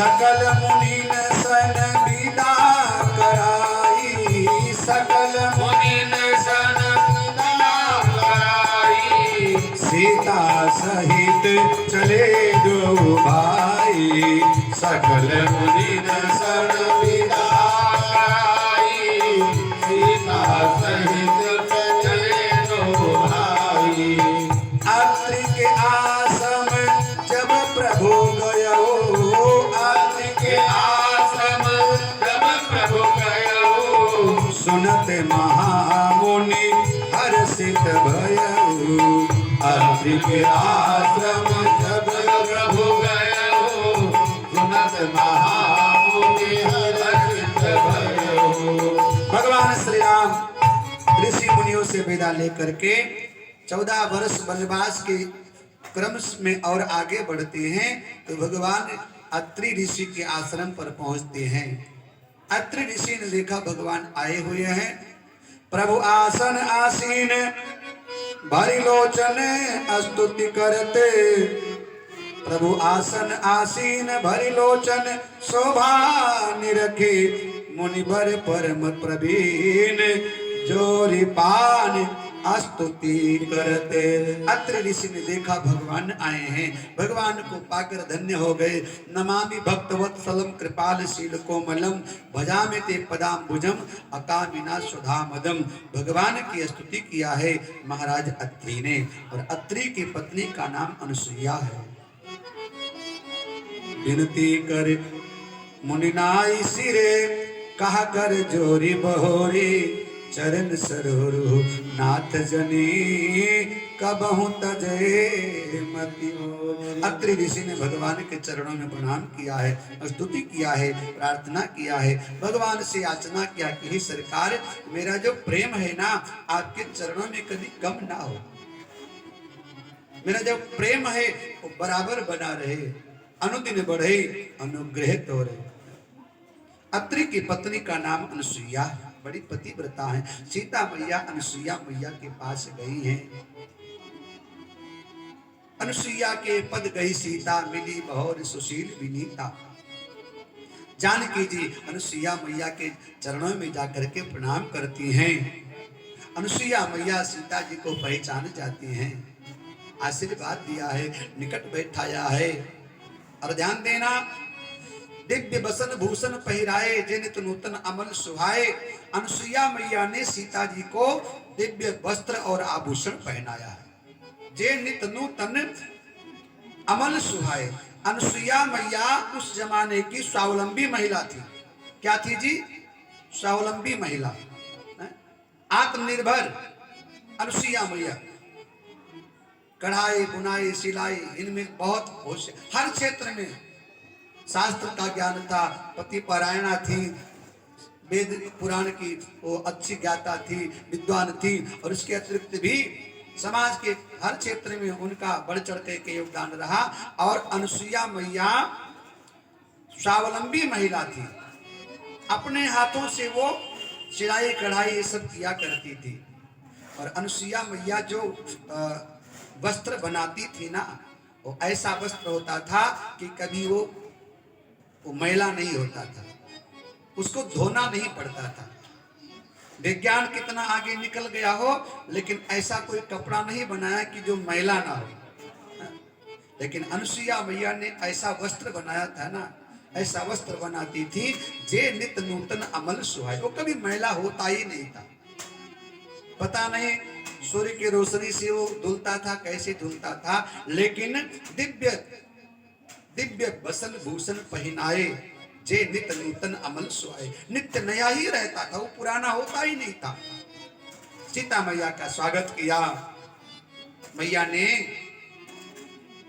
सकल मुनीन सन विदा कराई, सकल मुनीन सन विदा कराई, सीता सहित चले दो भाई, सकल मुनीन सन विदा कराई, सीता सहित चले दो भाई। अत्रि के आश्रम जब प्रभु गयो, अत्रि के आश्रम जब प्रभु गयो, सुनत महामुनि हर्षित भयउ, अत्रि के आश्रम जब प्रभु गयो, सुनत महामुनि हर्षित भयउ। भगवान श्री राम ऋषि मुनियों से विदा लेकर के 14 वर्ष वनवास के क्रम में और आगे बढ़ते हैं तो भगवान अत्रि ऋषि के आश्रम पर पहुंचते हैं। अत्रि ऋषि ने देखा भगवान आए हुए हैं, प्रभु आसन आसीन भरी लोचन स्तुति करते, प्रभु आसन आसीन भरी लोचन शोभा निरखे, मुनिवर परम प्रवीण जोरी पान स्तुति करते। अत्रि ऋषि ने देखा भगवान आए हैं, भगवान को पाकर धन्य हो गए। नमामि भक्तवत्सलम कृपालशील कोमलम, भजामि ते पदाम्बुजम अकामिना सुधामदम। भगवान की स्तुति किया है महाराज अत्रि ने, और अत्रि की पत्नी का नाम अनुसुईया है। विनती कर मुनिनाई सिरे, कहा कर जोरी बहोरी, चरण सरोरु नाथ जनी कबहु तजे मति मोर। अत्रि ऋषि ने भगवान के चरणों में प्रणाम किया है, स्तुति किया है, प्रार्थना किया है, भगवान से याचना किया कि हे सरकार, मेरा जो प्रेम है ना आपके चरणों में कभी कम ना हो, मेरा जो प्रेम है वो बराबर बना रहे, अनुदिन बढ़े, अनुग्रहित हो रहे। अत्रि की पत्नी का नाम अनुसुईया है, बड़ी पतिव्रता है। सीता मैया अनुसुईया मैया के पास गई हैं। अनुसुईया के पद गई सीता, मिली बहुर सुशील विनीता। जानकी जी अनुसुईया मैया के चरणों में जाकर के प्रणाम करती हैं। अनुसुईया मैया सीता जी को पहचान जाती हैं, आशीर्वाद दिया है, निकट बैठाया है। और ध्यान देना, दिव्य बसन भूषण पहराए, जिनित नूतन अमल सुहाए। अनुसुईया मैया ने सीता जी को दिव्य वस्त्र और आभूषण पहनाया है, जे नित नूतन अमल सुहाए। अनुसुईया मैया उस जमाने की स्वावलंबी महिला थी। क्या थी जी? स्वावलंबी महिला, आत्मनिर्भर। अनुसुईया मैया कढ़ाई बुनाई सिलाई इनमें बहुत होशियार, हर क्षेत्र में शास्त्र का ज्ञान था, पति परायणा थी, वेद पुराण की वो अच्छी ज्ञाता थी, विद्वान थी, और उसके अतिरिक्त भी समाज के हर क्षेत्र में उनका बढ़ चढ़ के योगदान रहा। और अनुसुईया मैया स्वावलंबी महिला थी, अपने हाथों से वो सिलाई कढ़ाई ये सब किया करती थी। और अनुसुईया मैया जो वस्त्र बनाती थी ना, वो ऐसा वस्त्र होता था कि कभी वो मैला नहीं होता था, उसको धोना नहीं पड़ता था। विज्ञान कितना आगे निकल गया हो, लेकिन ऐसा कोई कपड़ा नहीं बनाया कि जो मैला ना हो। लेकिन अनुसुईया मैया ने ऐसा वस्त्र बनाया था ना, ऐसा वस्त्र बनाती थी जे नित नूतन अमल सुहाए, वो कभी मैला होता ही नहीं था। पता नहीं सूर्य की रोशनी से वो धुलता था, कैसे धुलता था, लेकिन दिव्य दिव्य बसन भूषण पहनाए, जे नित नूतन अमल सुहाए। नित्य नया ही रहता था, वो पुराना होता ही नहीं था। सीता मैया का स्वागत किया। मैया ने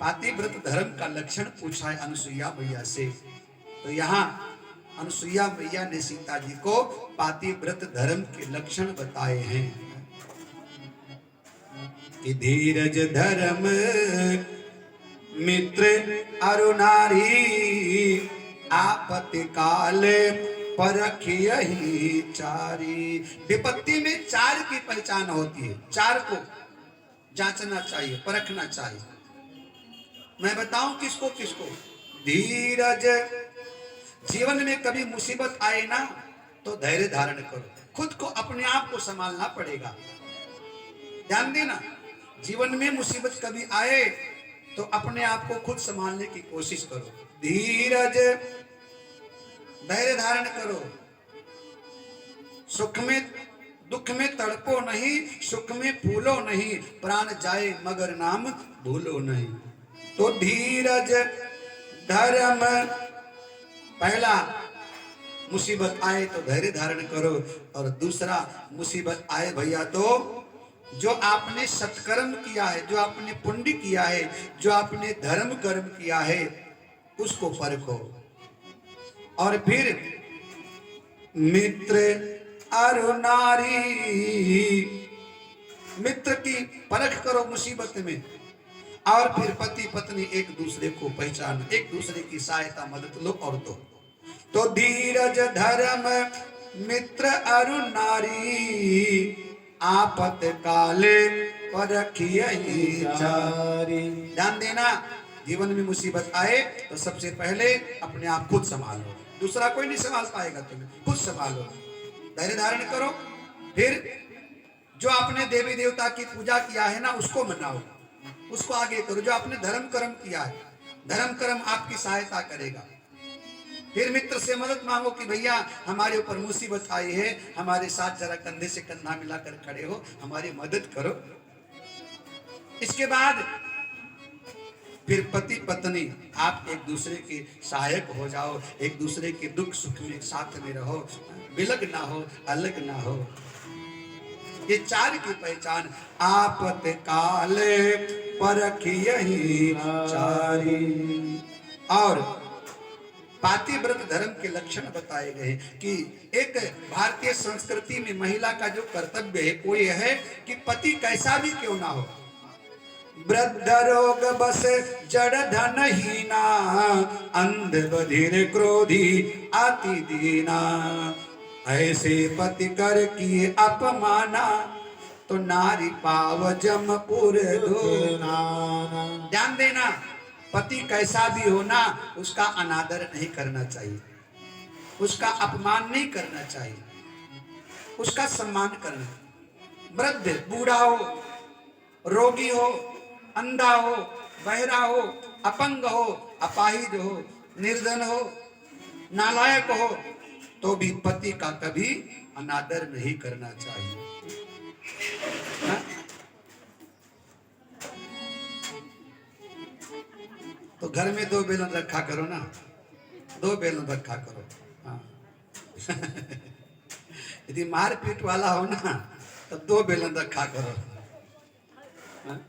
पातिव्रत धर्म का लक्षण पूछा है अनुसुईया मैया से। तो यहाँ अनुसुईया मैया ने सीता जी को पातिव्रत धर्म के लक्षण बताए हैं कि धीरज धर्म मित्र अरुणारी, आपत्ति काल परखियहि चारी। विपत्ति में चार की पहचान होती है, चार को जांचना चाहिए, परखना चाहिए। मैं बताऊं किसको किसको? धीरज जीवन में कभी मुसीबत आए ना तो धैर्य धारण करो, खुद को अपने आप को संभालना पड़ेगा। ध्यान देना, जीवन में मुसीबत कभी आए तो अपने आप को खुद संभालने की कोशिश करो। धीरज, धैर्य धारण करो। सुख में दुख में तड़पो नहीं, सुख में फूलो नहीं, प्राण जाए मगर नाम भूलो नहीं। तो धीरज धर्म, पहला मुसीबत आए तो धैर्य धारण करो, और दूसरा मुसीबत आए भैया तो जो आपने सत्कर्म किया है, जो आपने पुण्य किया है, जो आपने धर्म कर्म किया है उसको परखो। और फिर मित्र और नारी, मित्र की परख करो मुसीबत में, और फिर पति पत्नी एक दूसरे को पहचानो, एक दूसरे की सहायता मदद लो और दो। तो धीरज धर्म मित्र और नारी, आपत काले परखिए चारी। ध्यान देना, जीवन में मुसीबत आए तो सबसे पहले अपने आप खुद संभालो, दूसरा कोई नहीं संभाल पाएगा, तुम्हें खुद संभालो, धैर्य धारण करो। फिर जो आपने देवी देवता की पूजा किया है ना उसको मनाओ, उसको आगे करो। जो आपने धर्म कर्म किया है, धर्म कर्म आपकी सहायता करेगा। फिर मित्र से मदद मांगो कि भैया हमारे ऊपर मुसीबत आई है, हमारे साथ जरा कंधे से कंधा मिलाकर खड़े हो, हमारी मदद करो। इसके बाद फिर पति पत्नी आप एक दूसरे के सहायक हो जाओ, एक दूसरे के दुख सुख में साथ में रहो, बिलग ना हो, अलग ना हो। ये चार की पहचान, आपत काले परखिए चारी। और पातिव्रत धर्म के लक्षण बताए गए कि एक भारतीय संस्कृति में महिला का जो कर्तव्य है वो ये है कि पति कैसा भी क्यों ना हो, वृद्ध रोग बस जड़ धन हीना, अंध बधिर क्रोधी अति दीना, ऐसे पति कर किए अपमाना, तो नारी पाव जमपुर धोना। ध्यान देना, पति कैसा भी हो ना उसका अनादर नहीं करना चाहिए, उसका अपमान नहीं करना चाहिए, उसका सम्मान करना। वृद्ध बूढ़ा हो, रोगी हो, अंधा हो, बहरा हो, अपंग हो, अपाहिज हो, निर्धन हो, नालायक हो, तो भी पति का कभी अनादर नहीं करना चाहिए। हा? तो घर में 2 बेलन रखा करो ना, 2 बेलन रखा करो। हाँ। यदि मारपीट वाला हो ना तो 2 बेलन रखा करो। हाँ?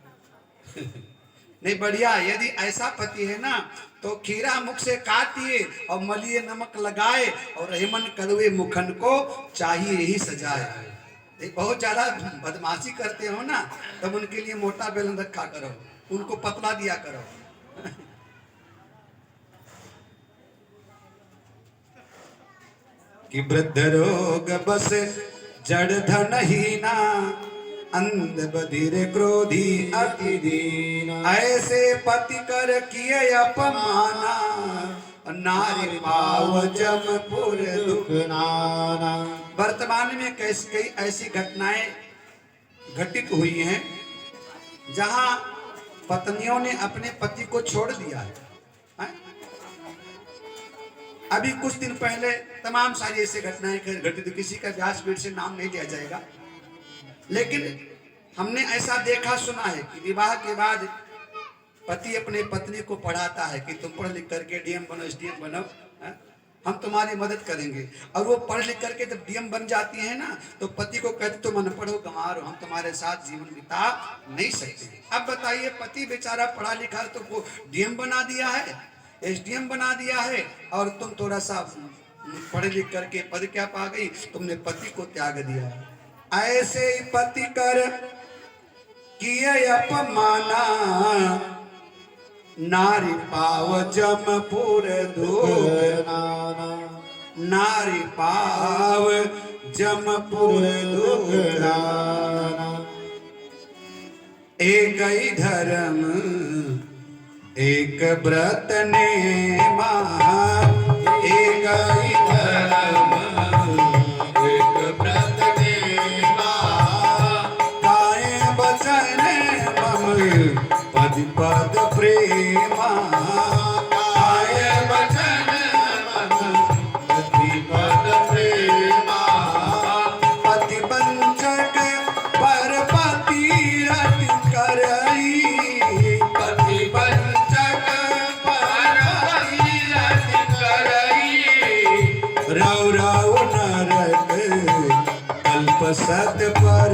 नहीं बढ़िया, यदि ऐसा पति है ना तो खीरा मुख से काटिए और मलिए नमक लगाए, और हेमन कड़वे मुखन को चाहिए ही सजाए। बहुत ज्यादा बदमाशी करते हो ना तब उनके लिए मोटा बेलन रखा करो, उनको पतला दिया करो। कि वृद्ध रोग बस जड़ धन हीना, अंध बधिर क्रोधी अति दीना, ऐसे पति कर किए अपमाना, नारी पाव जमपुर दुख नाना। वर्तमान में कई ऐसी घटनाएं घटित हुई हैं जहां पत्नियों ने अपने पति को छोड़ दिया है। अभी कुछ दिन पहले तमाम सारी ऐसी घटनाएं घटित, किसी का व्यासपीठ से नाम नहीं लिया जाएगा, लेकिन हमने ऐसा देखा सुना है कि विवाह के बाद पति अपने पत्नी को पढ़ाता है कि तुम पढ़ लिख करके डीएम बनो, एसडीएम बनो, हम तुम्हारी मदद करेंगे। और वो पढ़ लिख करके जब डीएम बन जाती है ना तो पति को कहते तुम अनपढ़ हो, गंवार हो, हम तुम्हारे साथ जीवन बिता नहीं सकते। अब बताइए, पति बेचारा पढ़ा लिखा तो वो डीएम बना दिया है, एसडीएम बना दिया है, और तुम थोड़ा सा पढ़ लिख करके पद क्या पा गई, तुमने पति को त्याग दिया। ऐसे ही पति कर किए अपमाना, नारी पाव जमपुर धोना, नारी पाव जमपुर धोना। एक ही धर्म एक व्रत ने एक सत पर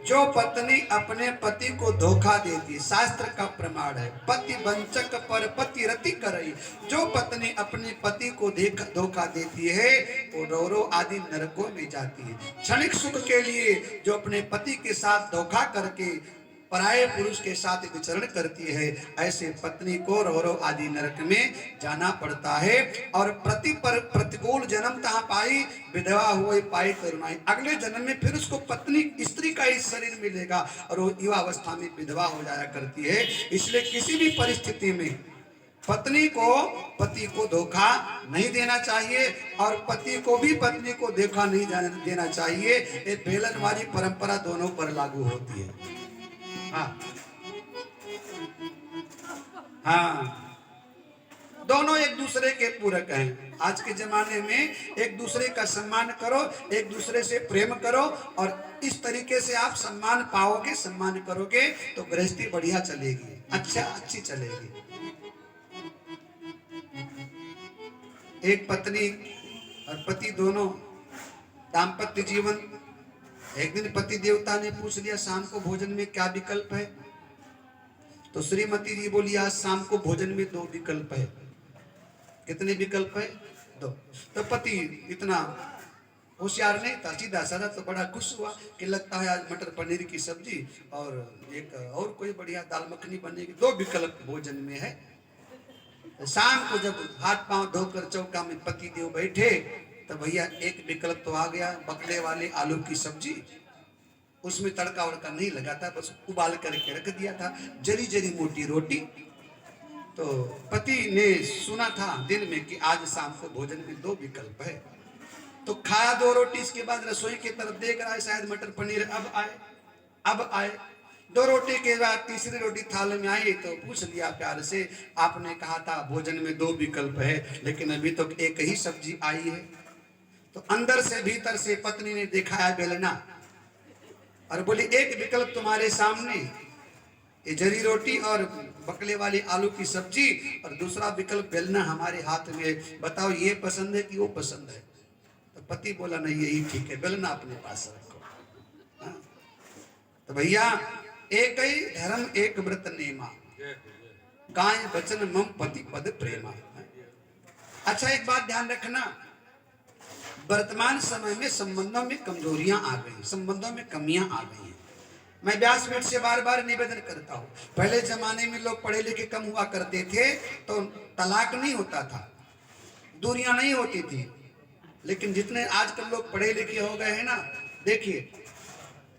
जो पत्नी अपने पति को धोखा देती, शास्त्र का प्रमाण है, पति वंचक पर पति रति करई। जो पत्नी अपने पति को धोखा देती है वो रौरो आदि नरकों में जाती है। क्षणिक सुख के लिए जो अपने पति के साथ धोखा करके पराये पुरुष के साथ विचरण करती है, ऐसे पत्नी को रौरो आदि नरक में जाना पड़ता है। और प्रतिकूल जन्म तहाँ पाई, विधवा हुई पाई करुणाई। अगले जन्म में फिर उसको पत्नी स्त्री का ही शरीर मिलेगा और वो युवा अवस्था में विधवा हो जाया करती है। इसलिए किसी भी परिस्थिति में पत्नी को पति को धोखा नहीं देना चाहिए और पति को भी पत्नी को धोखा नहीं देना चाहिए। ये बेलनवारी परंपरा दोनों पर लागू होती है। हाँ हाँ, दोनों एक दूसरे के पूरक हैं। आज के जमाने में एक दूसरे का सम्मान करो, एक दूसरे से प्रेम करो और इस तरीके से आप सम्मान पाओगे, सम्मान करोगे तो गृहस्थी बढ़िया चलेगी, अच्छी चलेगी। एक पत्नी और पति दोनों दाम्पत्य जीवन। एक दिन पति देवता ने पूछ लिया शाम को भोजन में क्या विकल्प है, तो श्रीमती जी बोली आज शाम को भोजन में 2 विकल्प है। कितने विकल्प है? 2। तो पति इतना होशियार नहीं था, सीधा साधा, तो बड़ा खुश हुआ कि लगता है आज मटर पनीर की सब्जी और एक और कोई बढ़िया दाल मखनी बनेगी। 2 विकल्प भोजन में है। शाम को जब हाथ पांव धोकर चौका में पति देव बैठे तो भैया एक विकल्प तो आ गया, बकले वाले आलू की सब्जी। उसमें तड़का वड़का नहीं लगा था, बस उबाल करके रख दिया था, जरी जरी मोटी रोटी। तो पति ने सुना था दिन में कि आज शाम को भोजन में 2 विकल्प है, तो खाया 2 रोटी। इसके बाद रसोई की तरफ देख रहा है, शायद मटर पनीर अब आए। 2 रोटी के बाद तीसरी रोटी थाल में आई तो पूछ लिया प्यार से, आपने कहा था भोजन में 2 विकल्प है लेकिन अभी तो एक ही सब्जी आई है। तो अंदर से भीतर से पत्नी ने दिखाया बेलना और बोली एक विकल्प तुम्हारे सामने, ये जरी रोटी और बकले वाली आलू की सब्जी, और दूसरा विकल्प बेलना हमारे हाथ में, बताओ ये पसंद है कि वो पसंद है? तो पति बोला नहीं यही ठीक है, बेलना अपने पास रखो। हाँ? तो भैया एक ही धर्म एक व्रत नेमा, काय वचन मम पति पद प्रेमा। अच्छा एक बात ध्यान रखना, वर्तमान समय में संबंधों में कमजोरियां आ गई, संबंधों में कमियां आ गई हैं। मैं व्यासपीठ से बार बार निवेदन करता हूं, पहले जमाने में लोग पढ़े लिखे कम हुआ करते थे तो तलाक नहीं होता था, दूरियां नहीं होती थी। लेकिन जितने आजकल लोग पढ़े लिखे हो गए हैं ना, देखिए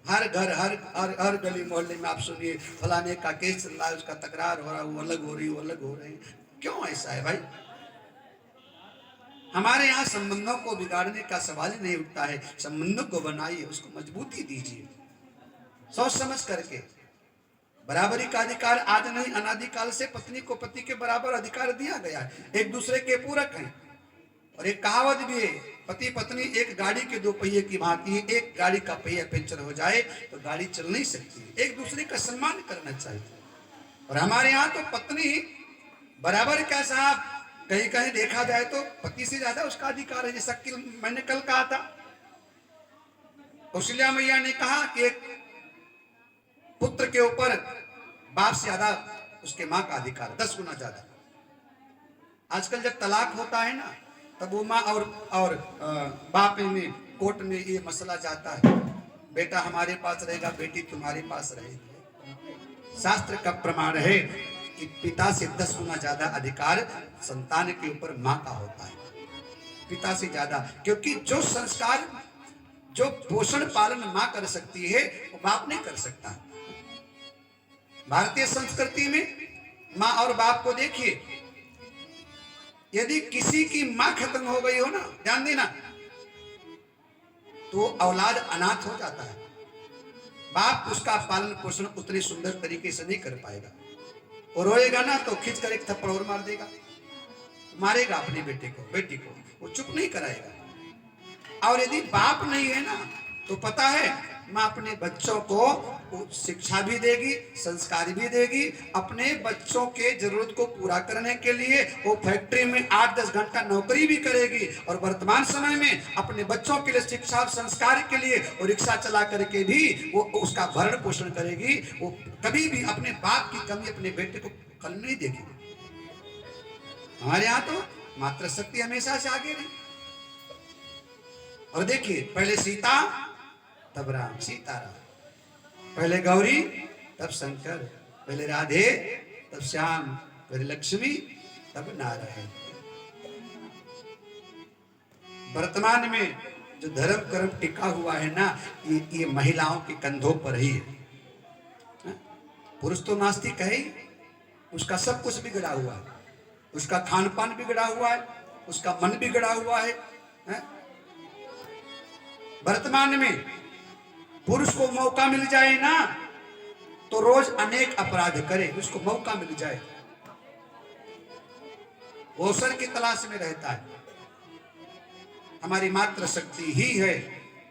हर घर हर गली मोहल्ले में आप सुनिए फलाने का केस चल रहा है, उसका तकरार हो रहा है, वो अलग हो रही, वो अलग हो रही। क्यों ऐसा है भाई? हमारे यहाँ संबंधों को बिगाड़ने का सवाल ही नहीं उठता है। संबंधों को बनाइए, उसको मजबूती दीजिए, सोच समझ करके। बराबरी का अधिकार आज नहीं, अनादिकाल से पत्नी को पति के बराबर अधिकार दिया गया है, एक दूसरे के पूरक हैं। और एक कहावत भी है, पति पत्नी एक गाड़ी के 2 पहिए की भांति है, एक गाड़ी का पहिया पंचर हो जाए तो गाड़ी चल नहीं सकती। एक दूसरे का सम्मान करना चाहिए। और हमारे यहाँ तो पत्नी बराबर क्या साहब, कहीं कहीं देखा जाए तो पति से ज्यादा उसका अधिकार है। जैसा कि मैंने कल कहा था, कौशल्या मैया ने कहा कि एक पुत्र के ऊपर बाप से ज्यादा उसके माँ का अधिकार, 10 गुना ज्यादा। आजकल जब तलाक होता है ना, तब वो माँ और बाप में कोर्ट में ये मसला जाता है, बेटा हमारे पास रहेगा, बेटी तुम्हारे पास रहेगी। शास्त्र का प्रमाण है कि पिता से 10 गुना ज्यादा अधिकार संतान के ऊपर माँ का होता है, पिता से ज्यादा। क्योंकि जो संस्कार, जो पोषण पालन माँ कर सकती है वो बाप नहीं कर सकता। भारतीय संस्कृति में माँ और बाप को देखिए, यदि किसी की माँ खत्म हो गई हो ना, ध्यान देना, तो औलाद अनाथ हो जाता है। बाप उसका पालन पोषण उतने सुंदर तरीके से नहीं कर पाएगा। और रोएगा ना तो खींच कर एक थप्पड़ और मार देगा, मारेगा अपने बेटे को, बेटी को, वो चुप नहीं कराएगा। और यदि बाप नहीं है ना, तो पता है माँ अपने बच्चों को शिक्षा भी देगी, संस्कार भी देगी। अपने बच्चों के जरूरत को पूरा करने के लिए वो फैक्ट्री में 8-10 घंटा नौकरी भी करेगी और वर्तमान समय में अपने बच्चों के लिए शिक्षा और संस्कार के लिए वो रिक्शा चला करके भी वो उसका भरण पोषण करेगी। वो कभी भी अपने बाप की कमी अपने बेटे को कल नहीं देगी। हमारे यहाँ तो मातृशक्ति हमेशा से आगे रही। और देखिए, पहले सीता तब राम, सीताराम, पहले गौरी तब शंकर, पहले राधे तब श्याम, पहले लक्ष्मी तब नारायण। वर्तमान में जो धर्म कर्म टिका हुआ है ना, ये महिलाओं के कंधों पर ही है। पुरुष तो नास्तिक है ही, उसका सब कुछ बिगड़ा हुआ है, उसका खान पान बिगड़ा हुआ है, उसका मन बिगड़ा हुआ है। वर्तमान में पुरुष को मौका मिल जाए ना तो रोज अनेक अपराध करे, उसको मौका मिल जाए, वो अवसर की तलाश में रहता है। हमारी मातृशक्ति ही है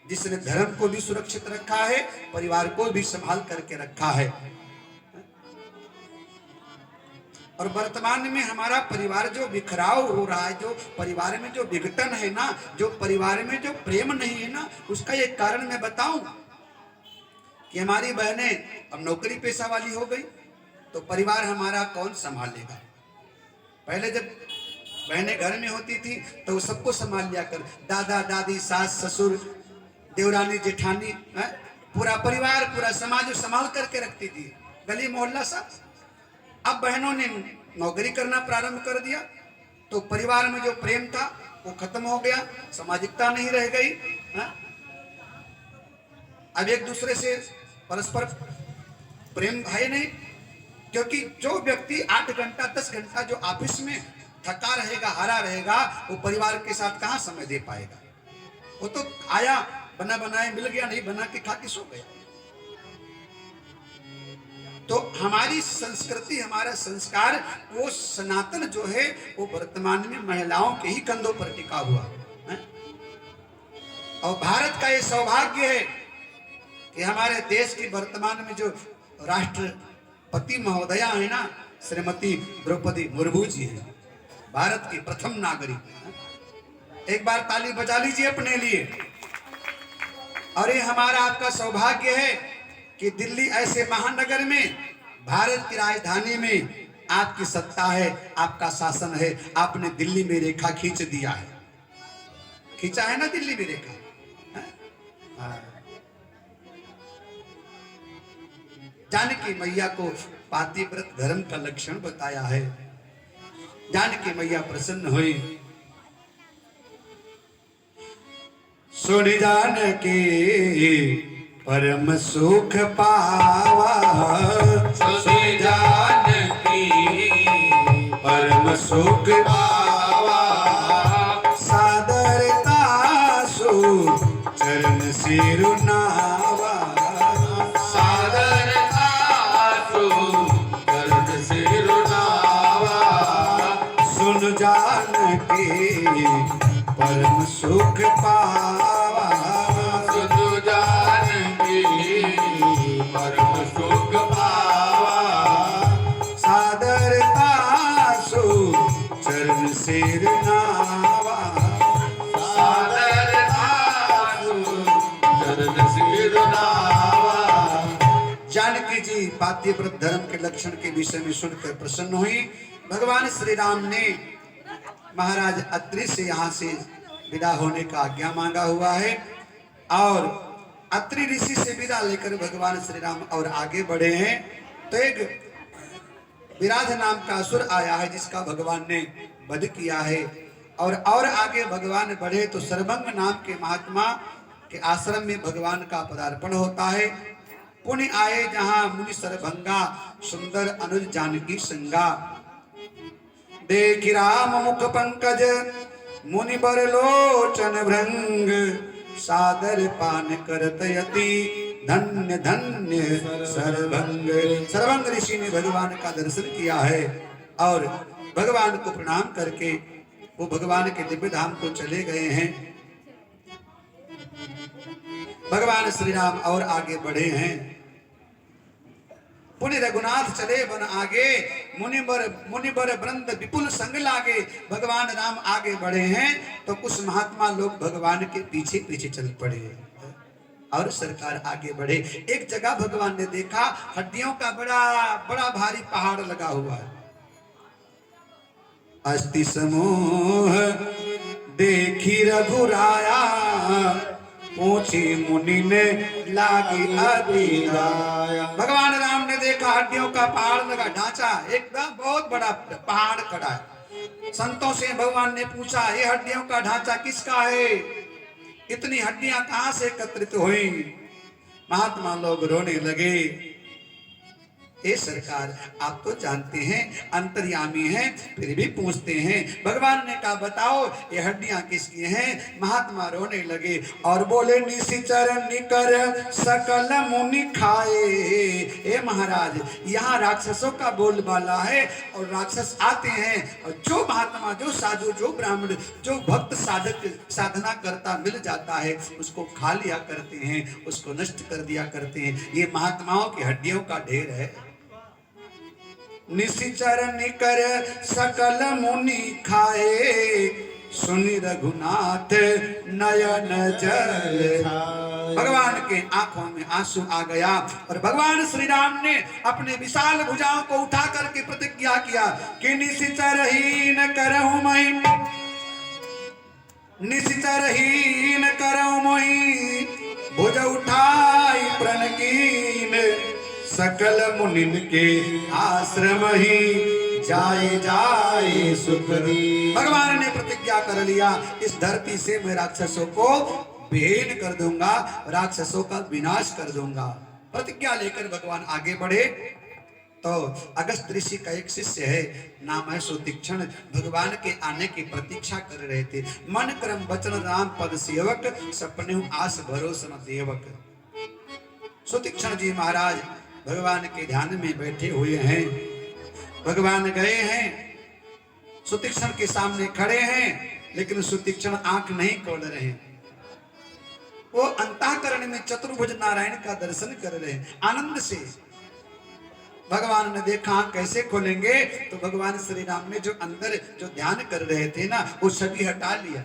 जिसने धर्म को भी सुरक्षित रखा है, परिवार को भी संभाल करके रखा है। और वर्तमान में हमारा परिवार जो बिखराव हो रहा है, जो परिवार में जो विघटन है ना, जो परिवार में जो प्रेम नहीं है ना, उसका एक कारण मैं बताऊं कि हमारी बहनें अब नौकरी पेशा वाली हो गई तो परिवार हमारा कौन संभालेगा। पहले जब बहनें घर में होती थी तो वो सबको संभाल लिया कर, दादा दादी, सास ससुर, देवरानी जेठानी, पूरा परिवार, पूरा समाज संभाल करके रखती थी, गली मोहल्ला सब। अब बहनों ने नौकरी करना प्रारंभ कर दिया तो परिवार में जो प्रेम था वो खत्म हो गया, सामाजिकता नहीं रह गई। अब एक दूसरे से परस्पर प्रेम है नहीं, क्योंकि जो व्यक्ति 8 घंटा 10 घंटा जो ऑफिस में थका रहेगा, हारा रहेगा, वो परिवार के साथ कहां समय दे पाएगा। वो तो आया, बना बनाए मिल गया, नहीं बना के खा के सो गया। तो हमारी संस्कृति, हमारा संस्कार, वो सनातन जो है वो वर्तमान में महिलाओं के ही कंधों पर टिका हुआ है। और भारत का ये सौभाग्य है कि हमारे देश की वर्तमान में जो राष्ट्रपति महोदया है ना, श्रीमती द्रौपदी मुर्मू जी है, भारत की प्रथम नागरिक। एक बार ताली बजा लीजिए अपने लिए। और ये हमारा आपका सौभाग्य है कि दिल्ली ऐसे महानगर में, भारत की राजधानी में आपकी सत्ता है, आपका शासन है। आपने दिल्ली में रेखा खींच दिया है, खींचा है ना दिल्ली में रेखा। जानकी मैया को पातिव्रत धर्म का लक्षण बताया है। जानकी मैया प्रसन्न हुई, सुन जानकी परम सुख पावा, सुन जानकी परम सुख पावा, सादरता सु चरण सिरुनावा, सादरता सु चरण सिरुनावा, सुन जानकी परम सुख पावा, सुन जानकी परम सुख पावा, सादरता सु चरण सिरुनावा, सादरता सु चरण सिरुनावा। जानकी जी पातिव्रत धर्म के लक्षण के विषय में सुनकर प्रसन्न हुई। भगवान श्री राम ने महाराज अत्रि से यहाँ से विदा होने का आज्ञा मांगा हुआ है और अत्रि ऋषि से विदा लेकर भगवान श्री राम और आगे बढ़े हैं। तो एक विराध नाम का असुर आया है जिसका भगवान ने वध किया है। और आगे भगवान बढ़े तो सर्वंग नाम के महात्मा के आश्रम में भगवान का पदार्पण होता है। पुण्य आए जहां मुनि सर्वभंगा, सुंदर अनुज जानकी संगा, देखि राम मुख पंकज मुनि बर लोचन भृंग, सादर पान करत यति धन्य धन्य सर्वंग। सर्वंग ऋषि ने भगवान का दर्शन किया है और भगवान को प्रणाम करके वो भगवान के दिव्य धाम को चले गए हैं। भगवान श्री राम और आगे बढ़े हैं। पुनि रघुनाथ चले बन आगे, मुनिबर वृंद विपुल संग लागे। भगवान राम आगे बढ़े हैं तो कुछ महात्मा लोग भगवान के पीछे पीछे चल पड़े और सरकार आगे बढ़े। एक जगह भगवान ने देखा हड्डियों का बड़ा बड़ा भारी पहाड़ लगा हुआ है। अस्थि समूह देखी रघुराया, पूछी मुनि ने लागी अधीराया। भगवान राम ने देखा हड्डियों का पहाड़ लगा, ढांचा एकदम बहुत बड़ा पहाड़ खड़ा है। संतों से भगवान ने पूछा ये हड्डियों का ढांचा किसका है, इतनी हड्डियां कहां से एकत्रित हुई। महात्मा लोग रोने लगे। हे सरकार, आप तो जानते हैं अंतर्यामी हैं, फिर भी पूछते हैं। भगवान ने कहा बताओ ये हड्डियां किसकी हैं। महात्मा रोने लगे और बोले निशिचर निकर सकल मुनि खाए। हे महाराज, यहाँ राक्षसों का बोलबाला है और राक्षस आते हैं और जो महात्मा, जो साधु, जो ब्राह्मण, जो भक्त साधक साधना करता मिल जाता है उसको खा लिया करते हैं, उसको नष्ट कर दिया करते हैं। ये महात्माओं की हड्डियों का ढेर है। निशिचर निकर सकल मुनि खाए, सुनि रघुनाथ नयन जल। भगवान के आंखों में आंसू आ गया और भगवान श्री राम ने अपने विशाल भुजाओं को उठा करके प्रतिज्ञा किया कि निशिचरहीन करहु महि, निशिचरहीन करहु मोहि, भुज उठाई प्रण कीन, सकल मुनिन के आश्रम ही जाए जाए सुखदी। भगवान ने प्रतिज्ञा कर लिया इस धरती से मैं राक्षसों को भेद कर दूंगा, राक्षसों का विनाश कर दूंगा। प्रतिज्ञा लेकर भगवान आगे बढ़े तो अगस्त ऋषि का एक शिष्य है, नाम है सुतीक्षण, भगवान के आने की प्रतीक्षा कर रहे थे। मन क्रम वचन राम पद सेवक, सपने आस भरोसा देवक। सुतीक्षण जी महाराज भगवान के ध्यान में बैठे हुए हैं। भगवान गए हैं, सुतीक्षण के सामने खड़े हैं, लेकिन सुतीक्षण आंख नहीं खोल रहे हैं। वो अंतःकरण में चतुर्भुज नारायण का दर्शन कर रहे हैं आनंद से। भगवान ने देखा कैसे खोलेंगे, तो भगवान श्री राम ने जो अंदर जो ध्यान कर रहे थे ना वो सभी हटा लिया।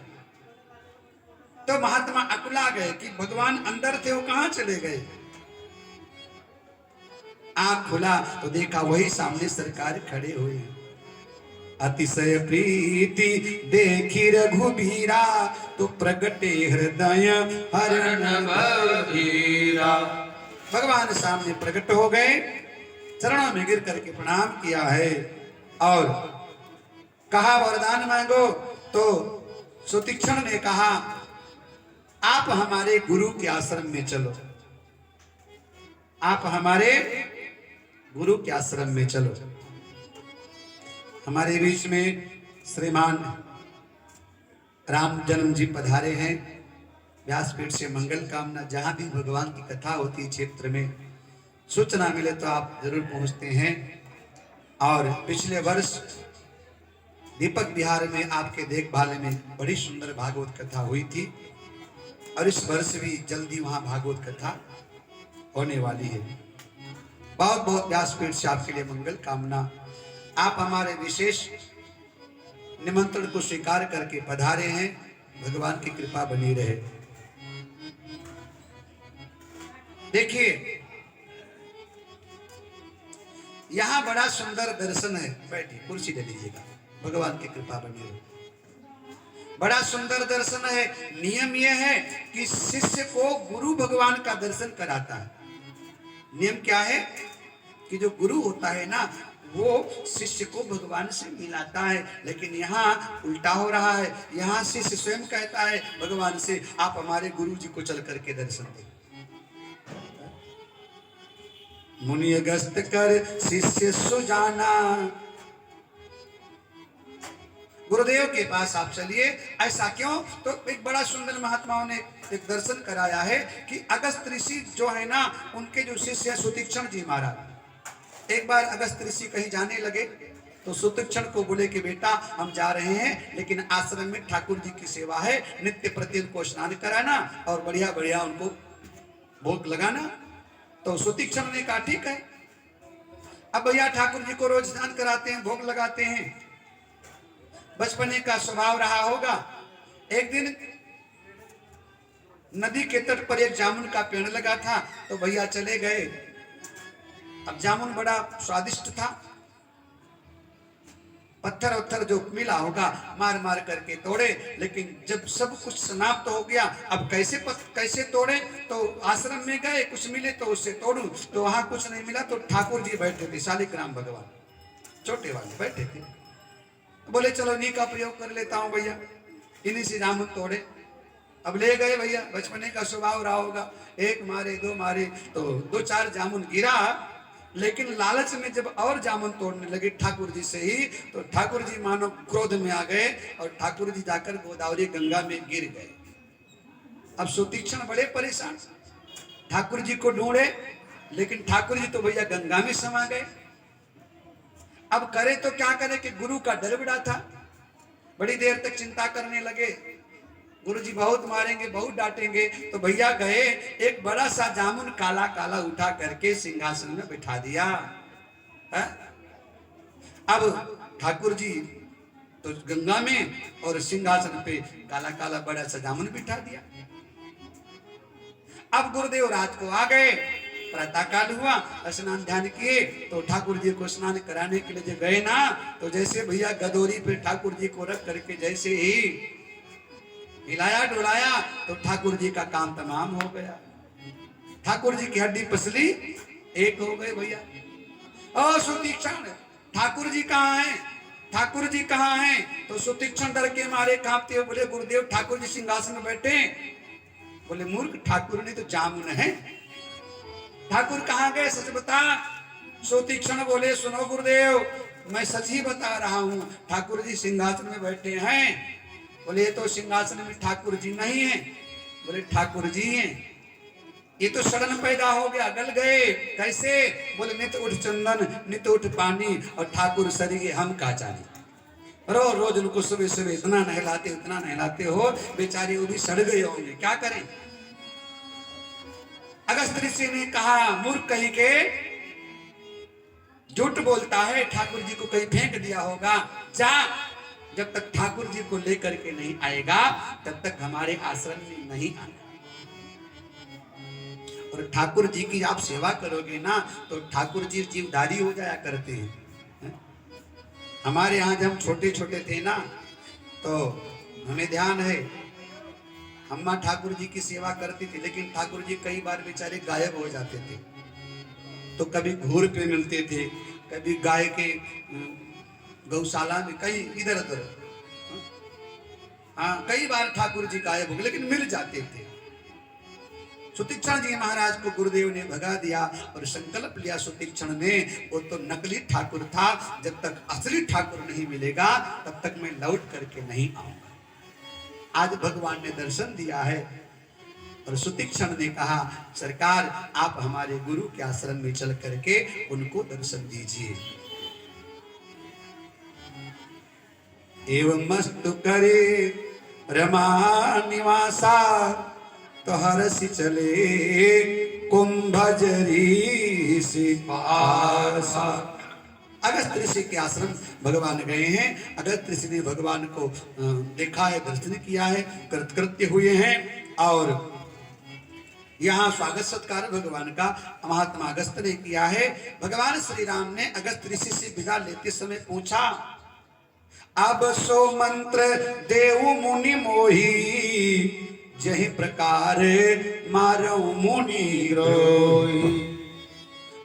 तो महात्मा अकुला गए कि भगवान अंदर थे वो कहां चले गए। आंख खुला तो देखा वही सामने सरकार खड़े हुए। अतिशय प्रीति देखी रघुबीरा, तो प्रगटे हृदय हरण बधीरा। भगवान सामने प्रकट हो गए, चरणों में गिर करके प्रणाम किया है और कहा वरदान मांगो। तो सुतीक्षण ने कहा आप हमारे गुरु के आश्रम में चलो, आप हमारे गुरु के आश्रम में चलो। हमारे बीच में श्रीमान राम जन्म जी पधारे हैं। व्यासपीठ से मंगल कामना, जहां भी भगवान की कथा होती है क्षेत्र में सूचना मिले तो आप जरूर पहुंचते हैं। और पिछले वर्ष दीपक बिहार में आपके देखभाल में बड़ी सुंदर भागवत कथा हुई थी और इस वर्ष भी जल्दी वहां भागवत कथा होने वाली है। बहुत बहुत व्यासपीठ से आपके लिए मंगल कामना। आप हमारे विशेष निमंत्रण को स्वीकार करके पधारे हैं, भगवान की कृपा बनी रहे। देखिए यहां बड़ा सुंदर दर्शन है, बैठिए कुर्सी ले लीजिएगा, भगवान की कृपा बनी रहे। बड़ा सुंदर दर्शन है। नियम यह है कि शिष्य को गुरु भगवान का दर्शन कराता है। नियम क्या है कि जो गुरु होता है ना वो शिष्य को भगवान से मिलाता है, लेकिन यहाँ उल्टा हो रहा है। यहाँ शिष्य स्वयं कहता है भगवान से आप हमारे गुरु जी को चल करके दर्शन दें। मुनि अगस्त कर शिष्य सुजाना, गुरुदेव के पास आप चलिए। ऐसा क्यों? तो एक बड़ा सुंदर महात्माओं ने एक दर्शन कराया है कि अगस्त ऋषि जो है ना उनके जो शिष्य सुतीक्षण जी महाराज, एक बार अगस्त ऋषि कहीं जाने लगे तो सुतीक्षण को बोले कि बेटा हम जा रहे हैं, लेकिन आश्रम में ठाकुर जी की सेवा है, नित्य प्रति उनको स्नान कराना और बढ़िया बढ़िया उनको भोग लगाना। तो सुतीक्षण ने कहा ठीक है। अब भैया ठाकुर जी को रोज स्नान कराते हैं, भोग लगाते हैं, बचपने का स्वभाव रहा होगा। एक दिन नदी के तट पर एक जामुन का पेड़ लगा था, तो भैया चले गए। अब जामुन बड़ा स्वादिष्ट था, पत्थर उत्थर जो मिला होगा मार मार करके तोड़े, लेकिन जब सब कुछ समाप्त हो गया, अब कैसे तोड़े। तो आश्रम में गए, कुछ मिले तो उससे तोड़ू, तो वहां कुछ नहीं मिला। तो ठाकुर जी बैठे थे, शालिग्राम भगवान छोटे वाले बैठे थे। बोले चलो इन्हीं का प्रयोग कर लेता हूं भैया, इन्हीं से जामुन तोड़े। अब ले गए भैया, बचपने का स्वभाव रहा होगा, एक मारे दो मारे तो दो चार जामुन गिरा, लेकिन लालच में जब और जामुन तोड़ने लगे ठाकुर जी से ही, तो ठाकुर जी मानो क्रोध में आ गए और ठाकुर जी जाकर गोदावरी गंगा में गिर गए। अब सुतीक्षण बड़े परेशान, ठाकुर जी को ढूंढे, लेकिन ठाकुर जी तो भैया गंगा में समा गए। अब करे तो क्या करे कि गुरु का डर बड़ा था। बड़ी देर तक चिंता करने लगे, गुरु जी बहुत मारेंगे, बहुत डांटेंगे। तो भैया गए, एक बड़ा सा जामुन काला काला उठा करके सिंहासन में बिठा दिया है? अब ठाकुर जी तो गंगा में और सिंहासन पे काला काला बड़ा सा जामुन बिठा दिया। अब गुरुदेव रात को आ गए, प्रातःकाल हुआ, स्नान ध्यान किए, तो ठाकुर जी को स्नान कराने के लिए गए ना, तो जैसे भैया गदोरी पे ठाकुर जी को रख करके जैसे ही हिलाया डुलाया, तो ठाकुर जी का काम तमाम हो गया। ठाकुर जी की हड्डी पसली एक हो गए भैया। ओ सुतीक्षण, ठाकुर जी कहाँ हैं? ठाकुर जी कहाँ हैं? तो सुतीक्षण डर के मारे कांपते हुए बोले गुरुदेव ठाकुर जी सिंहासन में बैठे। बोले मूर्ख, ठाकुर ने तो जामुन है, ठाकुर कहाँ गए, सच बता। सुतीक्षण बोले सुनो गुरुदेव, मैं सच ही बता रहा हूँ, ठाकुर जी सिंहासन में बैठे हैं। बोले ये तो सिंहासन में ठाकुर जी नहीं है। बोले ठाकुर जी हैं। ये तो सड़न पैदा हो गया, गल गए, कैसे? बोले नित उठ चंदन नित उठ पानी और ठाकुर सरिये हम का जाने। रोज रोज उनको सुबह सुबह इतना नहलाते हो, बेचारे वो भी सड़ गए होंगे, क्या करें। अगस्त ऋषि ने कहा मूर्ख कहीं के, झूठ बोलता है, ठाकुर जी को कहीं फेंक दिया होगा, जा, जब तक ठाकुर जी को लेकर के नहीं आएगा तब तक हमारे आश्रम में नहीं आना। और ठाकुर जी की आप सेवा करोगे ना, तो ठाकुर जी जीवधारी हो जाया करते हैं। हमारे यहाँ जब हम छोटे छोटे थे ना, तो हमें ध्यान है, अम्मा ठाकुर जी की सेवा करती थी, लेकिन ठाकुर जी कई बार बेचारे गायब हो जाते थे। तो कभी घूर पे मिलते थे, कभी गाय के गौशाला में, कहीं इधर उधर। हाँ, कई बार ठाकुर जी गायब हो गए, लेकिन मिल जाते थे। सुतीक्षण जी महाराज को गुरुदेव ने भगा दिया और संकल्प लिया सुतीक्षण ने, वो तो नकली ठाकुर था, जब तक असली ठाकुर नहीं मिलेगा तब तक मैं लौट करके नहीं आऊंगा। आज भगवान ने दर्शन दिया है और सुतीक्षण ने कहा सरकार आप हमारे गुरु के आश्रम में चल करके उनको दर्शन दीजिए। एवं मस्तु करे रमा निवासा, तो हरसि चले कुंभजरी से पासा। अगस्त ऋषि के आश्रम भगवान गए हैं। अगस्त ऋषि ने भगवान को देखा है, दर्शन किया है, कृतकृत्य हुए हैं, और यहाँ स्वागत सत्कार भगवान का महात्मा अगस्त ने किया है। भगवान श्री राम ने अगस्त ऋषि से विदा लेते समय पूछा, अब सो मंत्र देव मुनि मोही, जही प्रकार मारो मुनि रोई।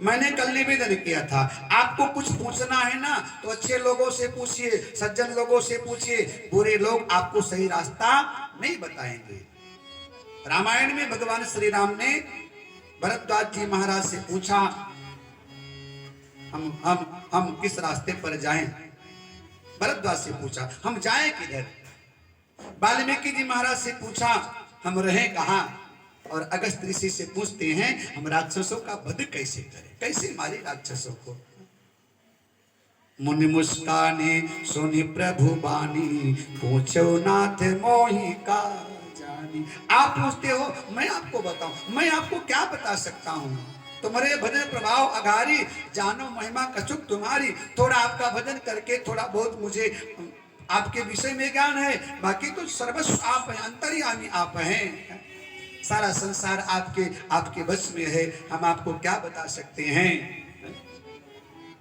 मैंने कल निवेदन किया था, आपको कुछ पूछना है ना तो अच्छे लोगों से पूछिए, सज्जन लोगों से पूछिए, बुरे लोग आपको सही रास्ता नहीं बताएंगे। रामायण में भगवान श्री राम ने भरद्वाज जी महाराज से पूछा, हम किस रास्ते पर जाएं? भरद्वाज से पूछा हम जाएं किधर? वाल्मीकि जी महाराज से पूछा हम रहें कहां? और अगस्त ऋषि से पूछते हैं हम राक्षसों का वध कैसे करें, कैसे मारे राक्षसों को? मुनि मुस्काने सुनि प्रभु बानी, पूछो नाथ मोहि का जानी। जानी। आप पूछते हो मैं आपको बताऊं, मैं आपको क्या बता सकता हूं। तुम्हारे भजन प्रभाव अघारी, जानो महिमा कछुक तुम्हारी। थोड़ा आपका भजन करके थोड़ा बहुत मुझे आपके विषय में ज्ञान है, बाकी तो सर्वस्व आप हैं, अंतर्यामी आप हैं। सारा संसार आपके आपके बस में है, हम आपको क्या बता सकते हैं।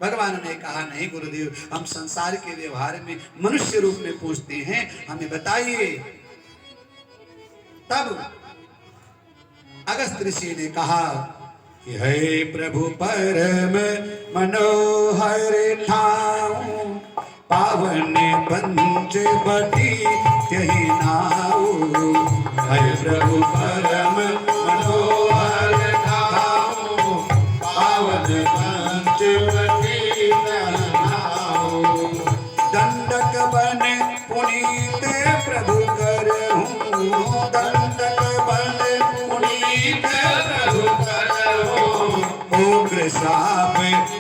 भगवान ने कहा नहीं गुरुदेव, हम संसार के व्यवहार में मनुष्य रूप में पूछते हैं, हमें बताइए। तब अगस्त्य ऋषि ने कहा कि हे प्रभु परम मनोहर ठाऊ, पावन पंच बटी त्यहि नाऊ। हे प्रभु परम मनोहर ठाऊ, पावन पंच बटी त्यहि नाऊ। दंडक बन पुनीत प्रभु करहूँ, दंडक बन पुनीत प्रभु करहूँ। उग्र साप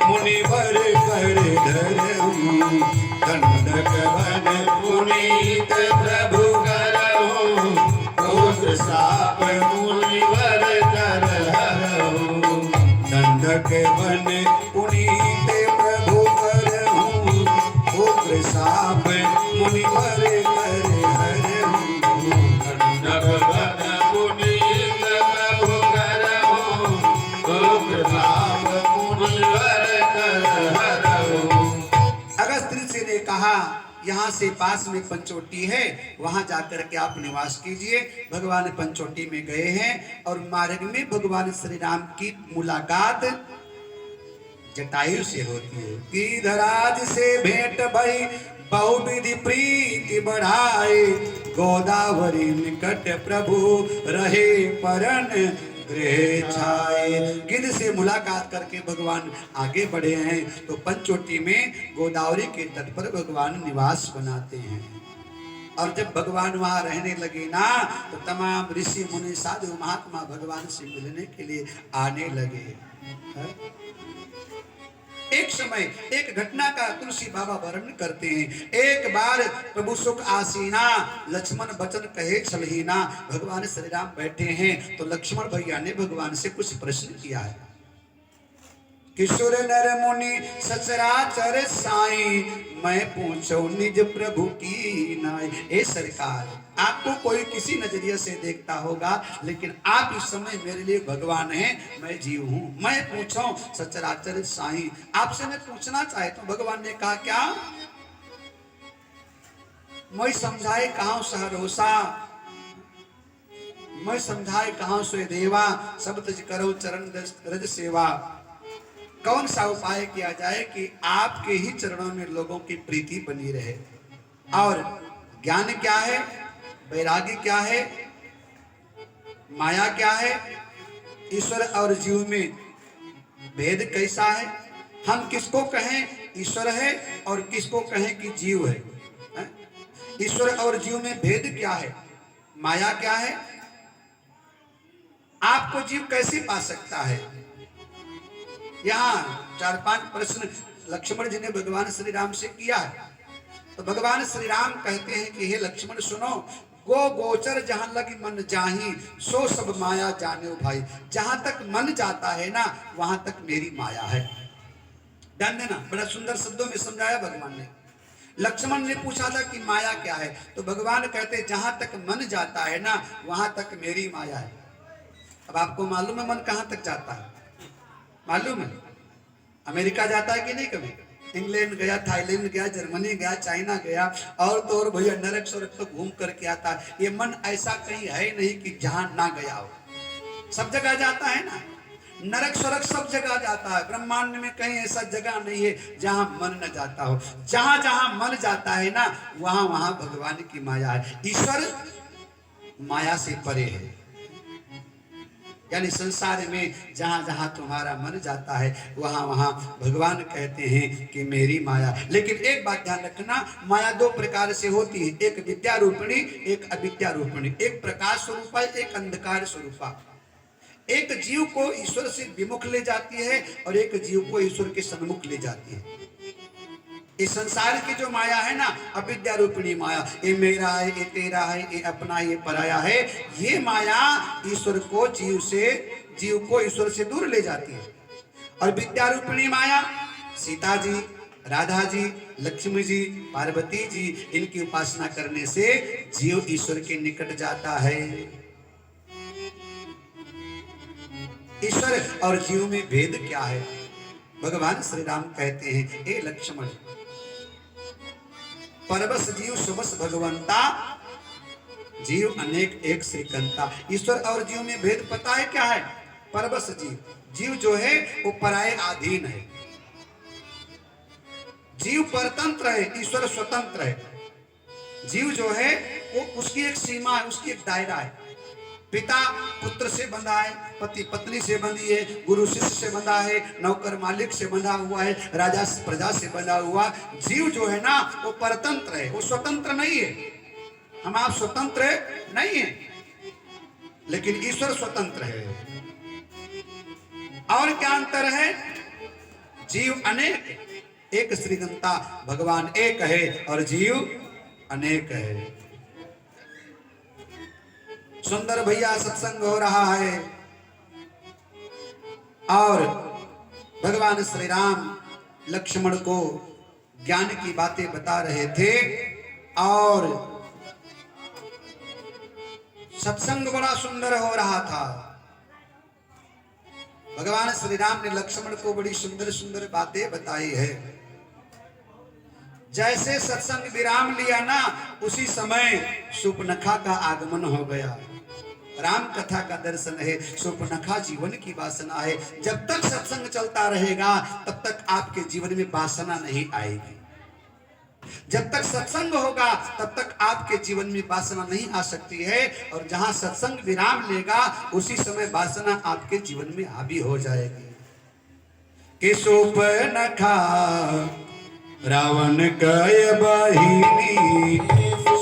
मुनिवर कर धरहूँ, दंडक बन पुनीत प्रभु करहूँ। उग्र साप मुनिवर कर धरहूँ, दंडक बन पुनीत प्रभु करहूँ। उग्र साप मुनिवर कर हरहूँ, दंडक बन पुनीत प्रभु करहूँ। उग्र साप मुनिवर कर हरहूँ। अगस्त्य ऋषि ने कहा यहाँ से पास में पंचोटी है, वहां जाकर के आप निवास कीजिए। भगवान पंचोटी में गए हैं और मार्ग में भगवान श्री राम की मुलाकात जटायु से होती है। गिरिधराज से भेंट भई बहुविधि प्रीति बढ़ाए, गोदावरी निकट प्रभु रहे परन गृह छाए। गिद्ध से मुलाकात करके भगवान आगे बढ़े हैं तो पंचोटी में गोदावरी के तट पर भगवान निवास बनाते हैं। और जब भगवान वहां रहने लगे ना तो तमाम ऋषि मुनि साधु महात्मा भगवान से मिलने के लिए आने लगे। एक समय एक घटना का तुलसी बाबा वर्णन करते हैं। एक बार प्रभु सुख आसीना, लक्ष्मण बचन कहे छलहीना। भगवान श्री राम बैठे हैं तो लक्ष्मण भैया ने भगवान से कुछ प्रश्न किया है। किशोर नर मुनि सचराचर साई, मैं पूछो निज प्रभु की नाई। ए सरकार, आपको कोई किसी नजरिए से देखता होगा, लेकिन आप इस समय मेरे लिए भगवान हैं, मैं जीव हूं। मैं पूछो सचराचर साई, आपसे मैं पूछना चाहे तो भगवान ने कहा क्या? मैं समझाए कहां सहरोसा, मैं समझाए कहां सोए देवा। सब तज करो चरण रज सेवा। कौन सा उपाय किया जाए कि आपके ही चरणों में लोगों की प्रीति बनी रहे। और ज्ञान क्या है, वैराग्य क्या है, माया क्या है, ईश्वर और जीव में भेद कैसा है, हम किसको कहें ईश्वर है और किसको कहें कि जीव है। ईश्वर और जीव में भेद क्या है, माया क्या है, आपको जीव कैसे पा सकता है। यहाँ 4-5 प्रश्न लक्ष्मण जी ने भगवान श्री राम से किया है। तो भगवान श्री राम कहते हैं कि हे लक्ष्मण सुनो, गो गोचर जहां लगी मन जाही, सो सब माया जाने भाई। जहां तक मन जाता है ना वहां तक मेरी माया है। ध्यान देना, बड़ा सुंदर शब्दों में समझाया भगवान ने। लक्ष्मण ने पूछा था कि माया क्या है, तो भगवान कहते जहां तक मन जाता है ना वहां तक मेरी माया है। अब आपको मालूम है मन कहां तक जाता है? मालूम है? अमेरिका जाता है कि नहीं कभी? इंग्लैंड गया, थाईलैंड गया, जर्मनी गया, चाइना गया, और तो और भैया नरक स्वर्ग तो घूम करके आता है। ये मन ऐसा कहीं है नहीं कि जहां ना गया हो, सब जगह जाता है ना। नरक स्वर्ग सब जगह जाता है, ब्रह्मांड में कहीं ऐसा जगह नहीं है जहां मन न जाता हो। जहां जहां मन जाता है ना वहां वहां भगवान की माया है। ईश्वर माया से परे है, यानी संसार में जहां जहां तुम्हारा मन जाता है वहां वहां भगवान कहते हैं कि मेरी माया। लेकिन एक बात ध्यान रखना, माया 2 प्रकार से होती है, एक विद्या रूपिणी, एक अविद्या रूपिणी। एक प्रकाश स्वरूपा, एक अंधकार स्वरूपा। एक जीव को ईश्वर से विमुख ले जाती है और एक जीव को ईश्वर के सन्मुख ले जाती है। इस संसार की जो माया है ना, अविद्या रूपिणी माया, ये मेरा है, ये तेरा है, ये अपना है, ये पराया है, ये माया ईश्वर को जीव को ईश्वर से दूर ले जाती है। और विद्या रूपिणी माया सीता जी, राधा जी, लक्ष्मी जी, पार्वती जी, इनकी उपासना करने से जीव ईश्वर के निकट जाता है। ईश्वर और जीव में भेद क्या है? भगवान श्री राम कहते हैं, ए लक्ष्मण, परबस जीव सुबस भगवंता, जीव अनेक एक श्रीकंता। ईश्वर और जीव में भेद पता है क्या है? परबस जीव जो है वो पराये अधीन है। जीव परतंत्र है, ईश्वर स्वतंत्र है। जीव जो है वो उसकी एक सीमा है, उसकी एक दायरा है। पिता पुत्र से बंधा है, पति पत्नी से बंधी है, गुरु शिष्य से बंधा है, नौकर मालिक से बंधा हुआ है, राजा प्रजा से बंधा हुआ। जीव जो है ना वो परतंत्र है, वो स्वतंत्र नहीं है। हम आप स्वतंत्र नहीं है, लेकिन ईश्वर स्वतंत्र है। और क्या अंतर है? जीव अनेक, एक श्रीगंता, भगवान एक है और जीव अनेक है। सुंदर भैया सत्संग हो रहा है और भगवान श्री राम लक्ष्मण को ज्ञान की बातें बता रहे थे और सत्संग बड़ा सुंदर हो रहा था। भगवान श्री राम ने लक्ष्मण को बड़ी सुंदर सुंदर बातें बताई है। जैसे सत्संग विराम लिया ना, उसी समय सुपनखा का आगमन हो गया। राम कथा का दर्शन है, सुपनखा जीवन की वासना है। जब तक सत्संग चलता रहेगा तब तक आपके जीवन में वासना नहीं आएगी। जब तक सत्संग होगा तब तक आपके जीवन में वासना नहीं आ सकती है। और जहां सत्संग विराम लेगा उसी समय वासना आपके जीवन में हावी हो जाएगी। कि सुपनखा रावण कय बहिनी,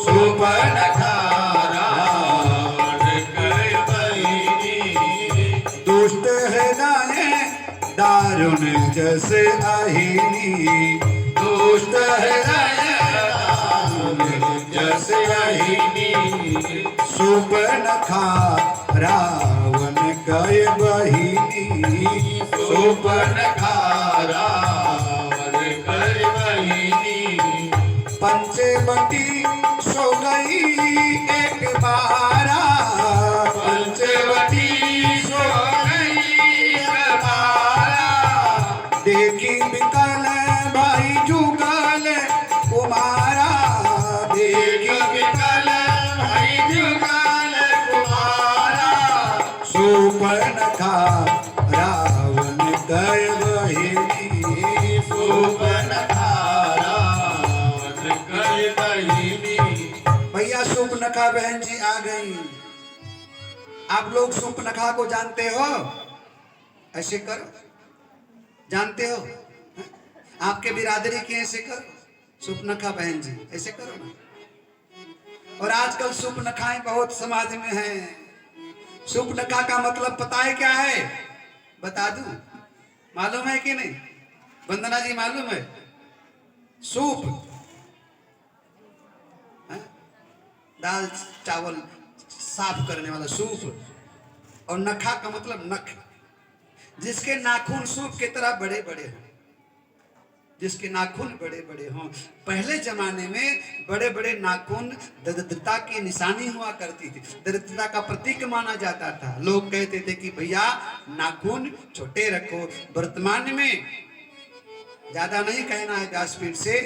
सुपनखा दुष्ट हृदय दारुण जैसे अहिनी, दुष्ट हृदय दारुण जैसे अहिनी। सुपनखा रावण कय बहिनी, सुपनखा रावण कय बहिनी। पंचवटी सो गई एक बारा, पंचवटी सो देखी बिकल भाई जुगल कुमारा, देखी बिकल भाई जुगल कुमारा। सुपनखा रावण कय बहिनी, सुपनखा रावण कय बहिनी। भैया सुपनखा बहन जी आ गई। आप लोग सुपनखा को जानते हो? ऐसे करो, जानते हो? आपके बिरादरी की ऐसे करो, सुपनखा बहन जी ऐसे करो ना। और आजकल सुपनखाएं बहुत समाज में हैं। सुपनखा का मतलब पता है क्या है? बता दूं? मालूम है कि नहीं? वंदना जी मालूम है? सूप, दाल चावल साफ करने वाला सूप। और नखा का मतलब नख, जिसके नाखून सूप की तरह बड़े बड़े हों, जिसके नाखून बड़े बड़े हों। पहले जमाने में बड़े बड़े नाखून दरिद्रता की निशानी हुआ करती थी, दरिद्रता का प्रतीक माना जाता था। लोग कहते थे कि भैया नाखून छोटे रखो। वर्तमान में ज्यादा नहीं कहना है व्यासपीठ से,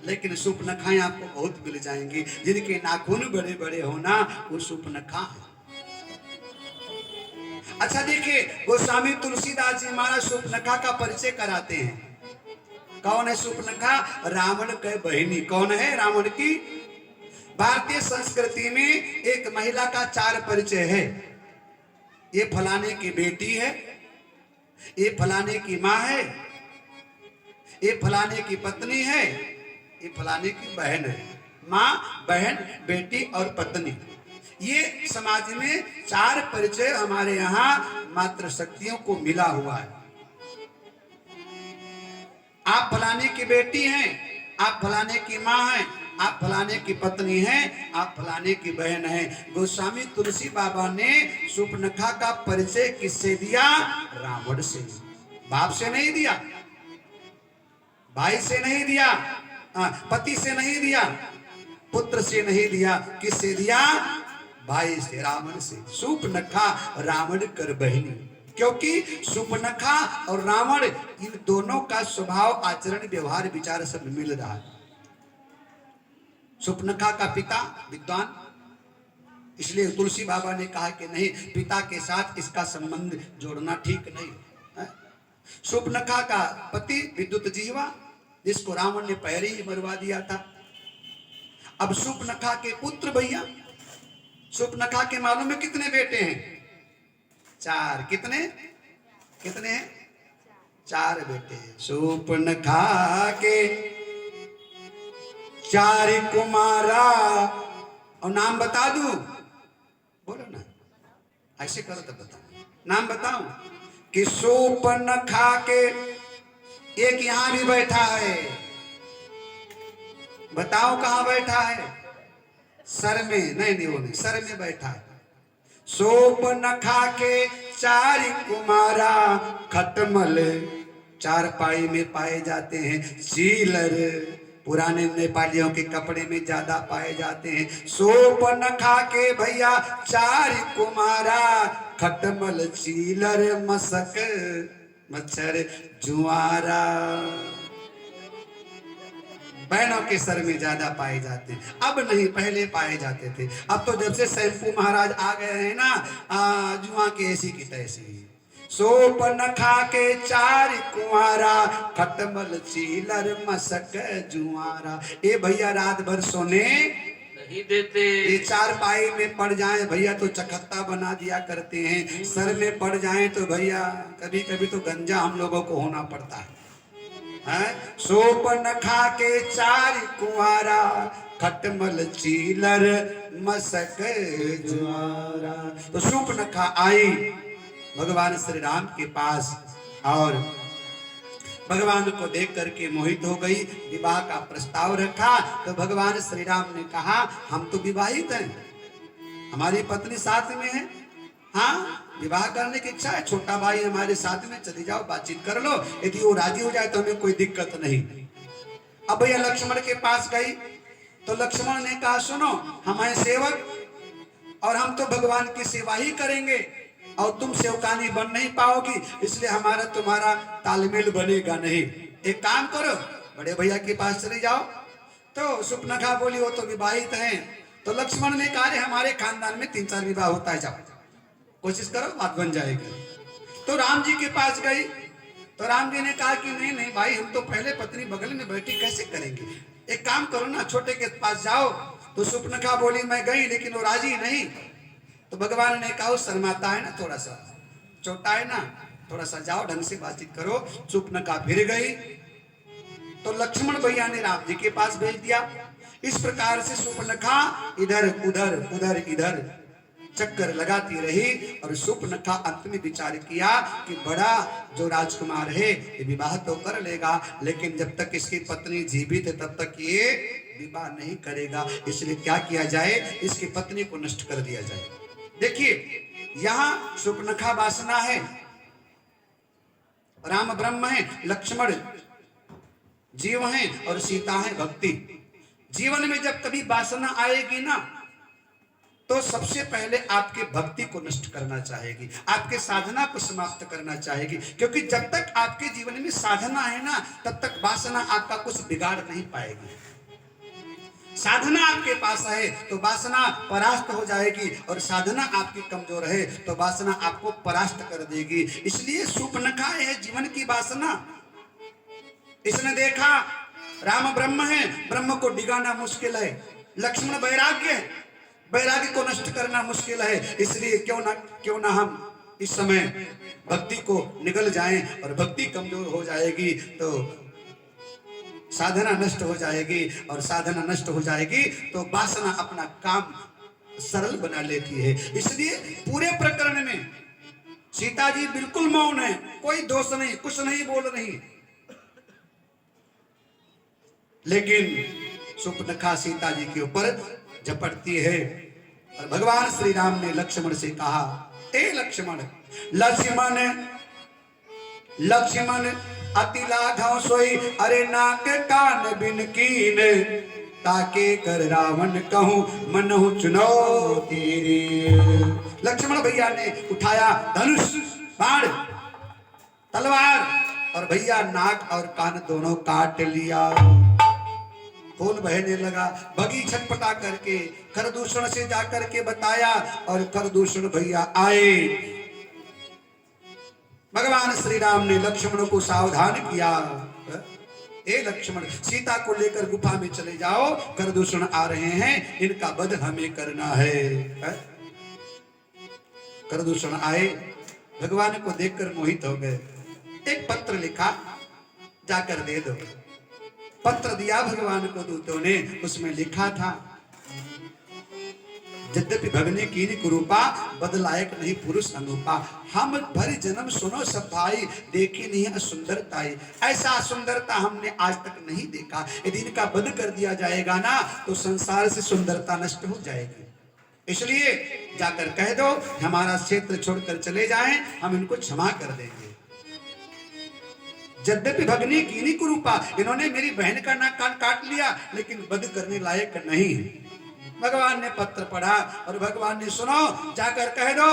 लेकिन सुपनखाएं आपको बहुत मिल जाएंगी। जिनके नाखून बड़े बड़े होना वो सुपनखा। अच्छा देखिए, गोस्वामी तुलसीदास जी महाराज सुपनखा का परिचय कराते हैं। कौन है सुपनखा? रावण के बहिनी। कौन है? रावण की। भारतीय संस्कृति में एक महिला का 4 परिचय है। ये फलाने की बेटी है, ये फलाने की माँ है, ये फलाने की पत्नी है, ये फलाने की बहन है। माँ, बहन, बेटी और पत्नी, ये समाज में 4 परिचय हमारे यहाँ मातृ शक्तियों को मिला हुआ है। आप फलाने की बेटी हैं आप फलाने की माँ हैं, आप फलाने की पत्नी हैं, आप फलाने की बहन हैं। गोस्वामी तुलसी बाबा ने शूर्पणखा का परिचय किससे दिया? रावण से। बाप से नहीं दिया, भाई से नहीं दिया, पति से नहीं दिया, पुत्र से नहीं दिया। किससे दिया? भाई से, रावण से। शूर्पणखा रावण कर बहिनी, क्योंकि शूर्पणखा और रावण इन दोनों का स्वभाव, आचरण, व्यवहार, विचार सब मिल रहा है। शूर्पणखा का पिता विद्वान, इसलिए तुलसी बाबा ने कहा कि नहीं, पिता के साथ इसका संबंध जोड़ना ठीक नहीं है। शूर्पणखा का पति विद्युत जीवा, जिसको रावण ने पहले ही मरवा दिया था। अब शूर्पणखा के पुत्र भैया, शूर्पणखा के मालूम में कितने बेटे हैं? 4। कितने कितने हैं? 4 बेटे हैं। शूर्पणखा के 4 कुमारा, और नाम बता दूं? बोलो ना, ऐसे करो तो बताओ, नाम बताओ। कि शूर्पणखा के, एक यहां भी बैठा है, बताओ कहां बैठा है? सर में, नहीं वो नहीं, सर में बैठा है। शूर्पणखा के 4 कुमारा, खटमल 4 पाई में पाए जाते हैं। चीलर पुराने नेपालियों के कपड़े में ज्यादा पाए जाते हैं। शूर्पणखा के भैया 4 कुमारा, खटमल, चीलर, मसक, मच्छर, जुआरा। बहनों के सर में ज्यादा पाए जाते हैं। अब नहीं, पहले पाए जाते थे। अब तो जब से शैम्पू महाराज आ गए हैं ना, जुआ के ऐसी की तैसी। शूर्पणखा के 4 कुंवारा, खटमल, चीलर, मसक, जुआरा। ए भैया रात भर सोने नहीं देते। ये 4 पाई में पड़ जाए भैया तो चखत्ता बना दिया करते हैं। सर में पड़ जाए तो भैया कभी कभी तो गंजा हम लोगों को होना पड़ता है। शूर्पणखा के 4 कुंवारा, खटमल, चीलर, मसक, जुआरा। तो शूर्पणखा आई भगवान श्री राम के पास और भगवान को देख करके मोहित हो गई। विवाह का प्रस्ताव रखा तो भगवान श्री राम ने कहा, हम तो विवाहित हैं, हमारी पत्नी साथ में है, हाँ विवाह करने की इच्छा है, छोटा भाई हमारे साथ में, चली जाओ बातचीत कर लो, यदि वो राजी हो जाए तो हमें कोई दिक्कत नहीं। अब भैया लक्ष्मण के पास गई तो लक्ष्मण ने कहा, सुनो हम हैं सेवक और हम तो भगवान की सेवा ही करेंगे और तुम सेवकानी बन नहीं पाओगी, इसलिए हमारा तुम्हारा तालमेल बनेगा नहीं। एक काम करो, बड़े भैया के पास चले जाओ। तो शूर्पणखा बोली, वो तो विवाहित हैं। तो लक्ष्मण ने कहा, हमारे खानदान में 3-4 विवाह होता है, जाओ कोशिश करो, बात बन जाएगी। तो राम जी के पास गई तो राम जी ने कहा कि नहीं नहीं भाई, हम तो पहले पत्नी बगल में बैठी कैसे करेंगे, एक काम करो ना, छोटे के पास जाओ। तो शूर्पणखा बोली, मैं गई लेकिन वो राजी नहीं। तो भगवान ने कहा, शर्माता है ना, थोड़ा सा छोटा है ना, थोड़ा सा जाओ ढंग से बातचीत करो। शूर्पणखा फिर गई तो लक्ष्मण भैया ने राम जी के पास भेज दिया। इस प्रकार से शूर्पणखा इधर उधर उधर इधर चक्कर लगाती रही और शूर्पणखा अंत में विचार किया कि बड़ा जो राजकुमार है ये विवाह तो कर लेगा, लेकिन जब तक इसकी पत्नी जीवित है तब तक ये विवाह नहीं करेगा। इसलिए क्या किया जाए, इसकी पत्नी को नष्ट कर दिया जाए। देखिए यहां शूर्पणखा वासना है, राम ब्रह्म है, लक्ष्मण जीव है और सीता है भक्ति। जीवन में जब कभी वासना आएगी ना तो सबसे पहले आपके भक्ति को नष्ट करना चाहेगी, आपके साधना को समाप्त करना चाहेगी, क्योंकि जब तक आपके जीवन में साधना है ना तब तक वासना आपका कुछ बिगाड़ नहीं पाएगी। साधना आपके पास है तो वासना परास्त हो जाएगी और साधना आपकी कमजोर है तो वासना आपको परास्त कर देगी। इसलिए शूर्पणखा है जीवन की वासना। इसने देखा राम ब्रह्म है, ब्रह्म को डिगाना मुश्किल है, लक्ष्मण वैराग्य है, वैराग्य को नष्ट करना मुश्किल है। इसलिए क्यों ना हम इस समय भक्ति को निगल जाएं, और भक्ति कमजोर हो जाएगी तो साधना नष्ट हो जाएगी, और साधना नष्ट हो जाएगी तो वासना अपना काम सरल बना लेती है। इसलिए पूरे प्रकरण में सीता जी बिल्कुल मौन है, कोई दोष नहीं, कुछ नहीं बोल रही। लेकिन सुपनखा सीता जी के ऊपर झपटती है और भगवान श्री राम ने लक्ष्मण से कहा, ए लक्ष्मण, लक्ष्मण लक्ष्मण अति लाघव सोई, अरे नाक कान बिन कीन, ताके कर रावण कहूं मनहु चुनौती रे। लक्ष्मण भैया ने उठाया धनुष, बाण, तलवार और भैया नाक और कान दोनों काट लिया। खून बहने लगा। बगी छटपटा करके खरदूषण से जाकर के बताया और खरदूषण भैया आए। भगवान श्री राम ने लक्ष्मण को सावधान किया, ए लक्ष्मण, सीता को लेकर गुफा में चले जाओ, खरदूषण आ रहे हैं, इनका वध हमें करना है। खरदूषण आए, भगवान को देखकर मोहित हो गए। एक पत्र लिखा, जाकर दे दो। पत्र दिया भगवान को दूतों ने, उसमें लिखा था, यद्यपि भगने कीनी कुरूपा, बदलायक नहीं पुरुष अनुपा। हम भरी जन्म सुनो सब भाई, देखी नहीं सुंदरताई। ऐसा सुंदरता हमने आज तक नहीं देखा। यदि इनका वध कर दिया जाएगा ना, तो संसार से सुंदरता नष्ट हो जाएगी। इसलिए जाकर कह दो हमारा क्षेत्र छोड़कर चले जाएं, हम इनको क्षमा कर देंगे। यद्यपि भगनी कीनी कुरूपा, इन्होंने मेरी बहन का नाक कान काट लिया, लेकिन वध करने लायक नहीं है। भगवान ने पत्र पढ़ा और भगवान ने, सुनो, जाकर कह दो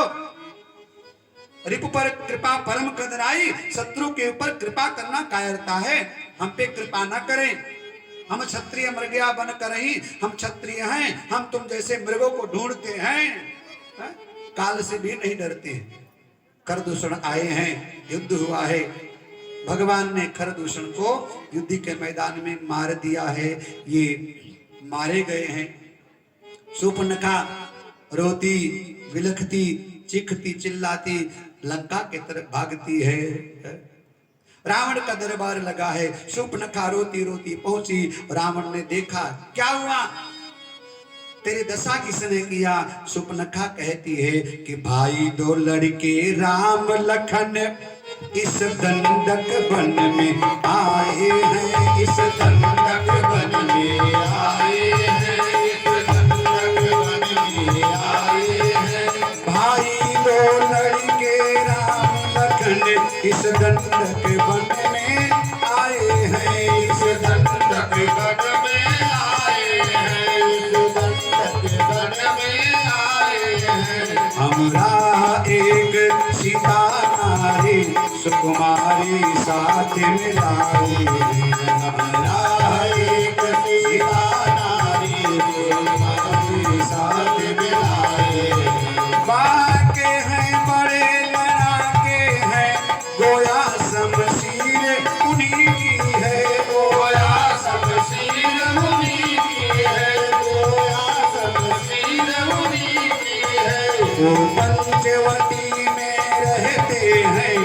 रिपु पर कृपा परम कदराई, शत्रु के ऊपर कृपा करना कायरता है, हम पे कृपा ना करें। हम क्षत्रिय मृगया बन कर ही, हम क्षत्रिय हैं, हम तुम जैसे मृगों को ढूंढते हैं, काल से भी नहीं डरते। खरदूषण आए हैं, युद्ध हुआ है। भगवान ने खरदूषण को युद्ध के मैदान में मार दिया है। ये मारे गए हैं। शूर्पणखा रोती, विलखती, चीखती, चिल्लाती लंका की तरफ भागती है। रावण का दरबार लगा है। शूर्पणखा रोती रोती पहुंची। रावण ने देखा, क्या हुआ, तेरी दशा किसने किया? शूर्पणखा कहती है कि भाई दो लड़के राम लखन इस दंडक वन में आए हैं, इस दंडक वन में आए हैं, इस दंडक वन में आए हैं। भाई दो लड़के राम लखन इस दंडक वन में आए हैं, इस दंडक वन में आए हैं, इस दंडक वन में आए हैं। हमरा एक सीता नारी सुकुमारी साथ मिलाई, हमरा एक सीता नारी सुकुमारी साथ मिलाई। बाके हैं बड़े लड़ाके हैं, गोया शमशीर उन्हीं की है, गोया शमशीर उन्हीं की है, गोया शमशीर उन्हीं की है। वो पंचवटी में रहते हैं,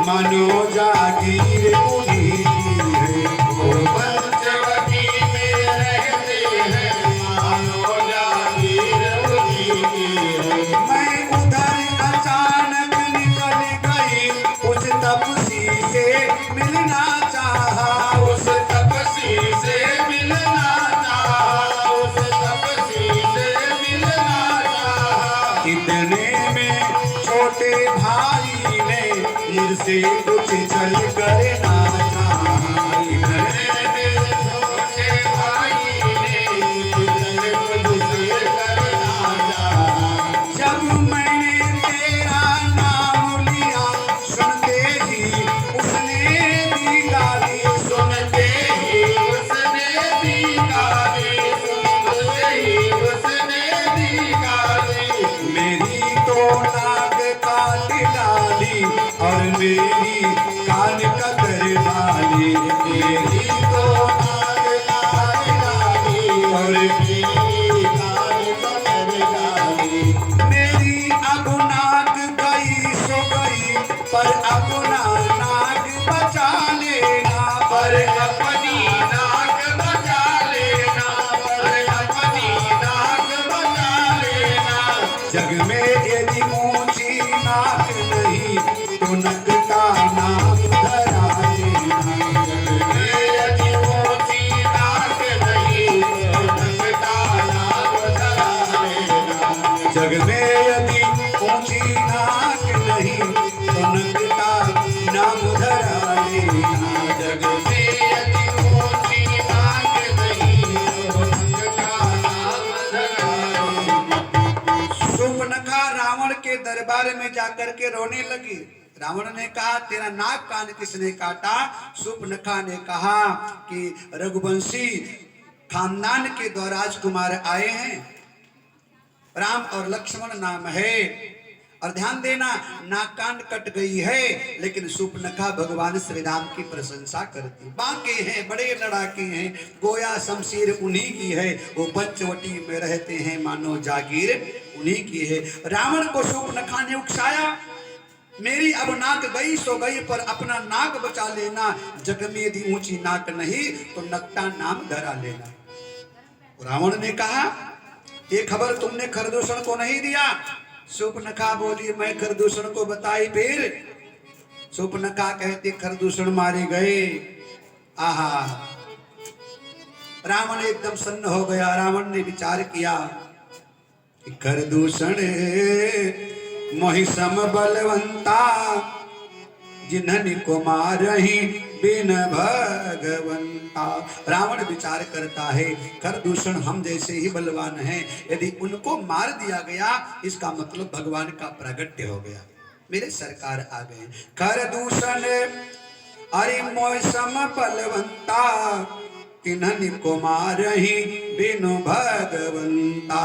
मनो जागीर उन्हीं की है, वो पंचवटी में रहते हैं, मनो जागीर उन्हीं की है। मैं उधर अचानक निकल गई, उस तपसी से मिलना चाहा, उस तपसी से मिलना चाहा, उस तपसी से मिलना चाहा। इतने में छोटे भाई ने मुझसे कुछ चल कर ना चाहा, इतने में छोटे भाई ने मुझसे कर ना चाहा। जब मैंने तेरा नाम लिया, सुनते ही उसने दी गाली, सुनते ही उसने दी गाली, सुनते ही उसने दी गाली। मेरी तो नाक काट डाली और मेरी कान कतर बाजार में जाकर के रोने लगी। रावण ने कहा तेरा नाक कान किसने काटा? शूर्पणखा ने कहा कि रघुवंशी खानदान के दो राजकुमार आए हैं, राम और लक्ष्मण नाम है। और ध्यान देना, नाक कान कट गई है लेकिन शूर्पणखा भगवान श्री राम की प्रशंसा करती। बांके हैं, बड़े लड़ाके हैं, गोया शमशीर उन्हीं की है, वो पंचवटी में रहते हैं मानो जागीर उन्हीं की है। रावण को शूर्पणखा ने उकसाया, मेरी अब नाक गई सो गई, पर अपना नाक बचा लेना, जग में यदि ऊंची नाक नहीं तो नकटा नाम धरा लेना। रावण ने कहा ये खबर तुमने खरदूषण को नहीं दिया? शूर्पणखा बोली मैं खरदूषण को बताई। फिर शूर्पणखा कहती खरदूषण मारे गए। आहा, रावण एकदम सन्न हो गया। रावण ने विचार किया कि खरदूषण मोहि सम बलवंता, जिन्हनि को मारहि बिन भगवंता। रावण विचार करता है खरदूषण हम जैसे ही बलवान हैं, यदि उनको मार दिया गया इसका मतलब भगवान का प्रागट्य हो गया, मेरे सरकार आ गए। खरदूषण अरे मोह सम बलवंता, तिन्हनि को मारहि बिनु भगवंता।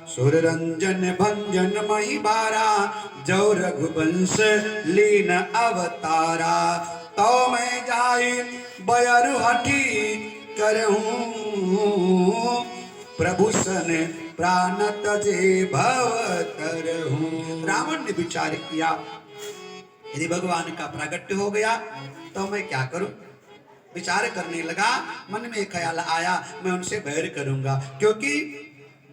सुर रंजन भंजन मही बारा, जो रघुवंश लीन अवतारा। तो मैं जाई बयरु हठी करहूं, प्रभु सन प्राण तजे भव तरहूं। रावण ने विचार किया यदि भगवान का प्रागट्य हो गया तो मैं क्या करूं? विचार करने लगा, मन में ख्याल आया मैं उनसे बैर करूंगा, क्योंकि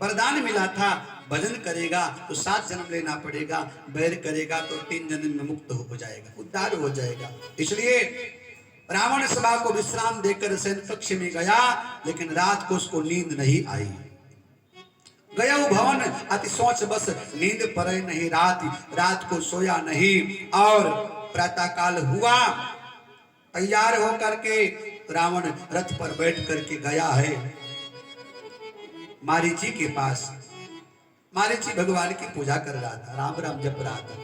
वरदान मिला था भजन करेगा तो 7 जन्म लेना पड़ेगा, बैर करेगा तो 3 जन्म में मुक्त हो जाएगा, उद्धार हो जाएगा। इसलिए रावण सभा को विश्राम देकर सैन कक्ष में गया, लेकिन रात को उसको नींद नहीं आई। गया भवन अति सोच बस, नींद पड़े नहीं रात को सोया नहीं। और प्रातः काल हुआ, तैयार होकर के रावण रथ पर बैठ करके गया है मारीची के पास। मारीची भगवान की पूजा कर रहा था, राम राम जप रहा था।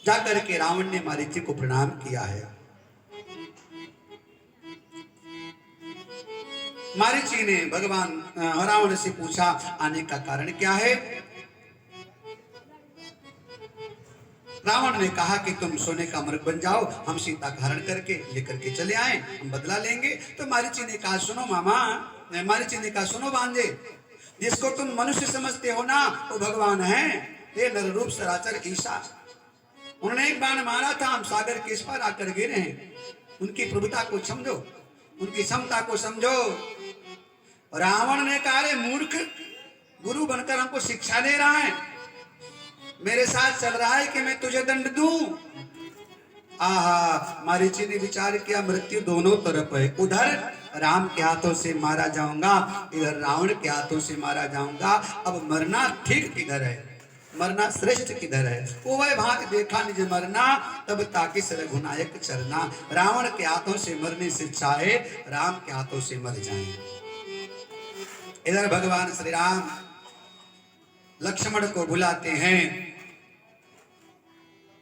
जाकर के रावण ने मारीची को प्रणाम किया है। मारीची ने भगवान रावण से पूछा आने का कारण क्या है? रावण ने कहा कि तुम सोने का मृग बन जाओ, हम सीता का हरण करके लेकर के चले आए, हम बदला लेंगे। तो मारीची ने कहा सुनो मामा, मारीची ने कहा सुनो भांजे, जिसको तुम मनुष्य समझते हो ना वो भगवान है, ये नर रूप सराचर ईशा। उन्होंने एक बाण मारा था, हम सागर के इस पार आकर गिरे हैं। उनकी प्रभुता को समझो, उनकी क्षमता को समझो। रावण ने कहा रे मूर्ख, गुरु बनकर हमको शिक्षा दे रहा है, मेरे साथ चल रहा है कि मैं तुझे दंड दूं। आहा, मारीची ने विचार किया मृत्यु दोनों तरफ है, उधर राम के हाथों से मारा जाऊंगा, इधर रावण के हाथों से मारा जाऊंगा। अब मरना ठीक किधर है, मरना श्रेष्ठ किधर है? वो वह भांति देखा निज मरना, तब ताकि रघुनायक चरना। रावण के हाथों से मरने से चाहे राम के हाथों से मर जाए। इधर भगवान श्री राम लक्ष्मण को बुलाते हैं,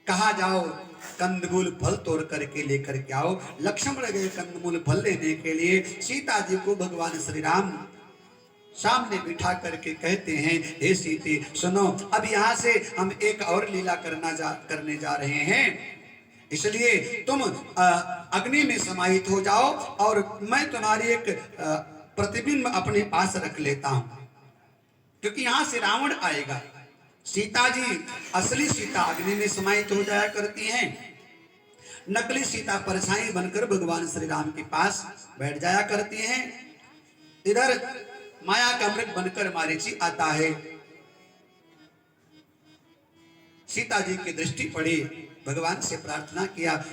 कहा जाओ कंदमूल फल तोड़ करके लेकर के आओ। लक्ष्मण गए कंदमूल फल लेने के लिए। सीता जी को भगवान श्री राम सामने बिठा करके कहते हैं हे सीते सुनो, अब यहाँ से हम एक और लीला करने जा रहे हैं, इसलिए तुम अग्नि में समाहित हो जाओ और मैं तुम्हारी एक प्रतिबिंब अपने पास रख लेता हूं, क्योंकि यहां से रावण आएगा। सीता जी असली सीता अग्नि में समाहित हो जाया करती हैं, नकली सीता परछाई बनकर भगवान श्री राम के पास बैठ जाया करती हैं। इधर माया का मृग बनकर मारीची आता है। सीता जी की दृष्टि पड़ी, भगवान से प्रार्थना किया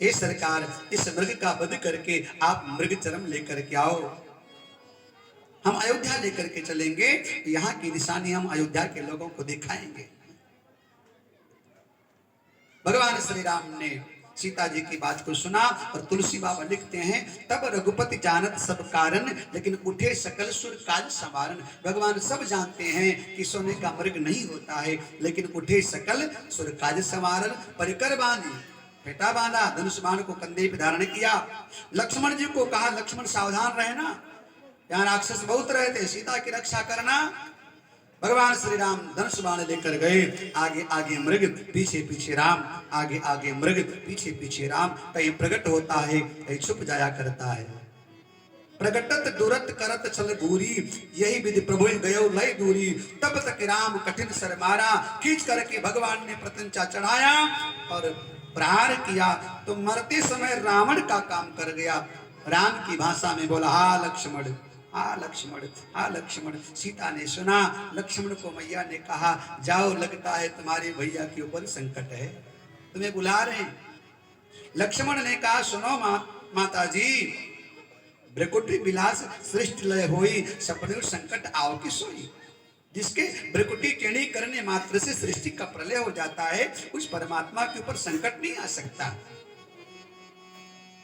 हे सरकार, इस मृग का वध करके आप मृग चरम लेकर के आओ, हम अयोध्या लेकर के चलेंगे, यहाँ की निशानी हम अयोध्या के लोगों को दिखाएंगे। भगवान श्री राम ने सीता जी की बात को सुना और तुलसी बाबा लिखते हैं तब रघुपति जानत सब कारण, लेकिन उठे सकल सुर काज संवारन। भगवान सब जानते हैं कि सोने का मृग नहीं होता है, लेकिन उठे सकल सुर काज संवारन। परिकर बांधी, फेटा बांधा, धनुष बाण को कंधे पे धारण किया। लक्ष्मण जी को कहा लक्ष्मण सावधान रहना, यहाँ राक्षस बहुत रहे थे, सीता की रक्षा करना। भगवान श्री राम धनुष बाण लेकर गए, आगे आगे मृग, पीछे पीछे राम, आगे आगे मृग, पीछे पीछे राम। कहीं प्रकट होता है, कहीं छुप जाया करता है। प्रकटत दुरत करत छल दूरी, यही विधि प्रभु गयो लय दूरी। तब तक राम कठिन सर मारा, खींच करके भगवान ने प्रत्यंचा चढ़ाया और प्रहार किया तो मरते समय रावण का काम कर गया। राम की भाषा में बोला हा लक्ष्मण, हा लक्ष्मण, हा लक्ष्मण। सीता ने सुना, लक्ष्मण को मैया ने कहा जाओ, लगता है तुम्हारे भैया के ऊपर संकट है, तुम्हें बुला रहे हैं। लक्ष्मण ने कहा सुनो माता जी, भ्रकुटी विलास सृष्टि लय होई, सपने संकट आओ की सोई। जिसके भ्रकुटी टेढ़ी करने मात्र से सृष्टि का प्रलय हो जाता है, उस परमात्मा के ऊपर संकट नहीं आ सकता।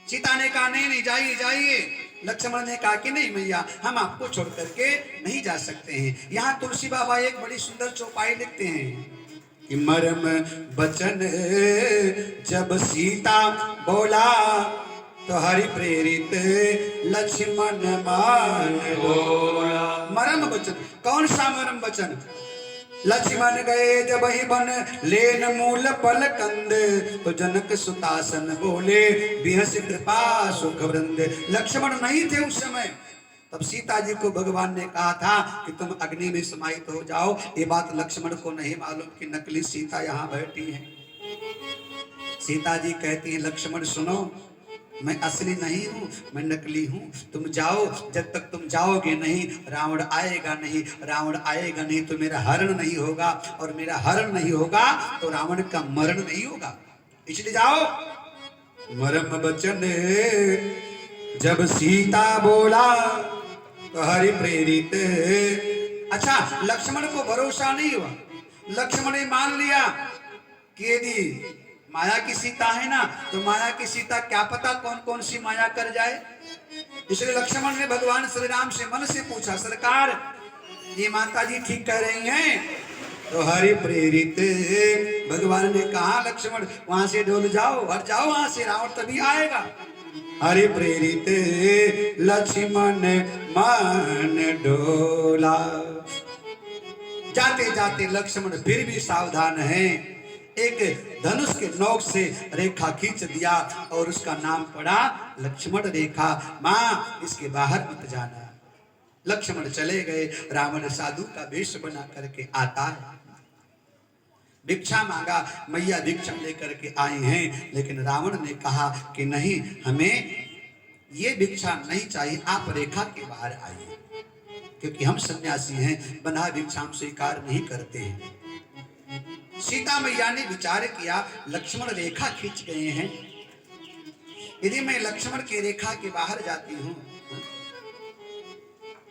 सीता ने कहा नहीं नहीं, जाइए जाइए। लक्ष्मण ने कहा कि नहीं मैया, हम आपको छोड़ करके नहीं जा सकते हैं। यहाँ तुलसी बाबा एक बड़ी सुंदर चौपाई लिखते हैं कि मरम बचन जब सीता बोला, तो हरि प्रेरित लक्ष्मण मान बोला। मरम वचन, कौन सा मरम वचन? लक्ष्मण गए जब ही बन लेन मूल पल कंद, तो जनक सुतासन बोले बिहस कृपा सुख वृंद। लक्ष्मण नहीं थे उस समय, तब सीता जी को भगवान ने कहा था कि तुम अग्नि में समाहित हो जाओ। ये बात लक्ष्मण को नहीं मालूम कि नकली सीता यहाँ बैठी है। सीता जी कहती है लक्ष्मण सुनो, मैं असली नहीं हूं, मैं नकली हूं। तुम जाओ, जब तक तुम जाओगे नहीं रावण आएगा नहीं, रावण आएगा नहीं तो मेरा हरण नहीं होगा, और मेरा हरण नहीं होगा तो रावण का मरण नहीं होगा, इसलिए जाओ। मरम बचन जब सीता बोला, तो हरि प्रेरित। अच्छा, लक्ष्मण को भरोसा नहीं हुआ। लक्ष्मण ने मान लिया कि यदि माया की सीता है ना, तो माया की सीता क्या पता कौन कौन सी माया कर जाए। इसलिए लक्ष्मण ने भगवान श्री राम से मन से पूछा सरकार, ये माता जी ठीक कह रही हैं? तो हरि प्रेरित। भगवान ने कहा लक्ष्मण वहां से डोल जाओ, हट जाओ वहां से, रावण तभी आएगा। हरि प्रेरित लक्ष्मण मन डोला। जाते जाते लक्ष्मण फिर भी सावधान है, एक धनुष के नोक से रेखा खींच दिया और उसका नाम पड़ा लक्ष्मण रेखा। मां इसके बाहर मत जाना। लक्ष्मण चले गए। रावण साधु का वेश बना करके आता है, भिक्षा मांगा, मैया भिक्षा लेकर के आई हैं, लेकिन रावण ने कहा कि नहीं, हमें ये भिक्षा नहीं चाहिए, आप रेखा के बाहर आइए, क्योंकि हम सन्यासी हैं, बना भिक्षा हम स्वीकार नहीं करते हैं। सीता मैया ने विचार किया लक्ष्मण रेखा खींच गए हैं, यदि मैं लक्ष्मण की रेखा के बाहर जाती हूं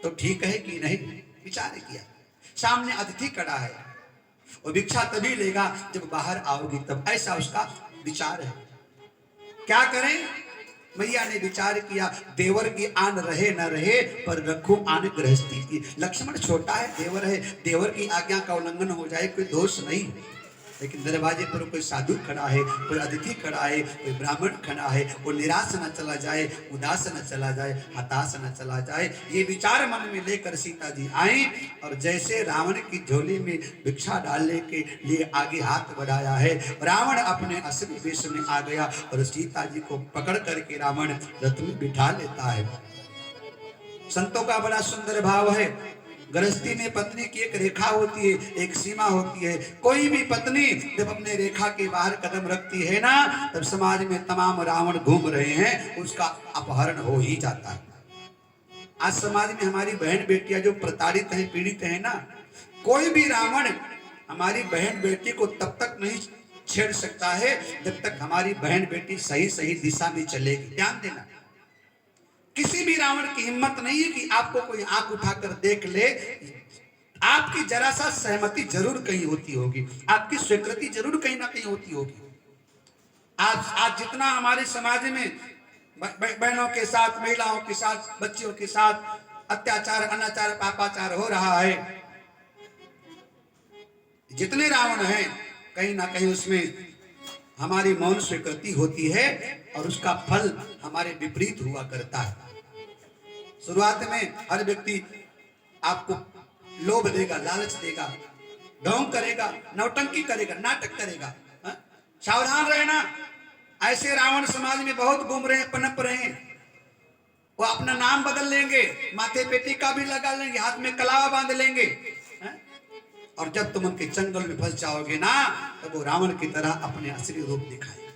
तो ठीक है कि नहीं। विचार किया, सामने अतिथि खड़ा है, और भिक्षा तभी लेगा जब बाहर आओगी तब, ऐसा उसका विचार है। क्या करें? मैया ने विचार किया देवर की आन रहे न रहे, पर रखूं आन गृहस्थी की। लक्ष्मण छोटा है, देवर है, देवर की आज्ञा का उल्लंघन हो जाए कोई दोष नहीं, लेकिन दरवाजे पर कोई साधु खड़ा है, कोई अतिथि खड़ा है, कोई ब्राह्मण खड़ा है, वो निराश न चला जाए, उदास न चला जाए, हताश न चला जाए। ये विचार मन में लेकर सीता जी आई, और जैसे रावण की झोली में भिक्षा डालने के लिए आगे हाथ बढ़ाया है, रावण अपने असली वेश में आ गया और सीता जी को पकड़ करके रावण रथ में बिठा लेता है। संतों का बड़ा सुंदर भाव है। गृहस्थी में पत्नी की एक रेखा होती है, एक सीमा होती है। कोई भी पत्नी जब अपने रेखा के बाहर कदम रखती है ना, तब समाज में तमाम रावण घूम रहे हैं, उसका अपहरण हो ही जाता है। आज समाज में हमारी बहन बेटियां जो प्रताड़ित हैं, पीड़ित हैं ना, कोई भी रावण हमारी बहन बेटी को तब तक नहीं छेड़ सकता है जब तक हमारी बहन बेटी सही सही दिशा में चलेगी। ध्यान देना, किसी भी रावण की हिम्मत नहीं है कि आपको कोई आंख उठाकर देख ले। आपकी जरा सा सहमति जरूर कहीं होती होगी, आपकी स्वीकृति जरूर कहीं ना कहीं होती होगी। आज जितना हमारे समाज में बहनों के साथ, महिलाओं के साथ, बच्चियों के साथ अत्याचार, अनाचार, पापाचार हो रहा है, जितने रावण हैं कहीं ना कहीं उसमें हमारी मौन स्वीकृति होती है और उसका फल हमारे विपरीत हुआ करता है। शुरुआत में हर व्यक्ति आपको लोभ देगा, लालच देगा, ढोंग करेगा, नौटंकी करेगा, नाटक करेगा। सावधान रहना, ऐसे रावण समाज में बहुत घूम रहे हैं, पनप रहे हैं। वो अपना नाम बदल लेंगे, माथे पे टीका भी लगा लेंगे, हाथ में कलावा बांध लेंगे, और जब तुम उनके चंगुल में फंस जाओगे ना, तब वो रावण की तरह अपने असली रूप दिखाएगा।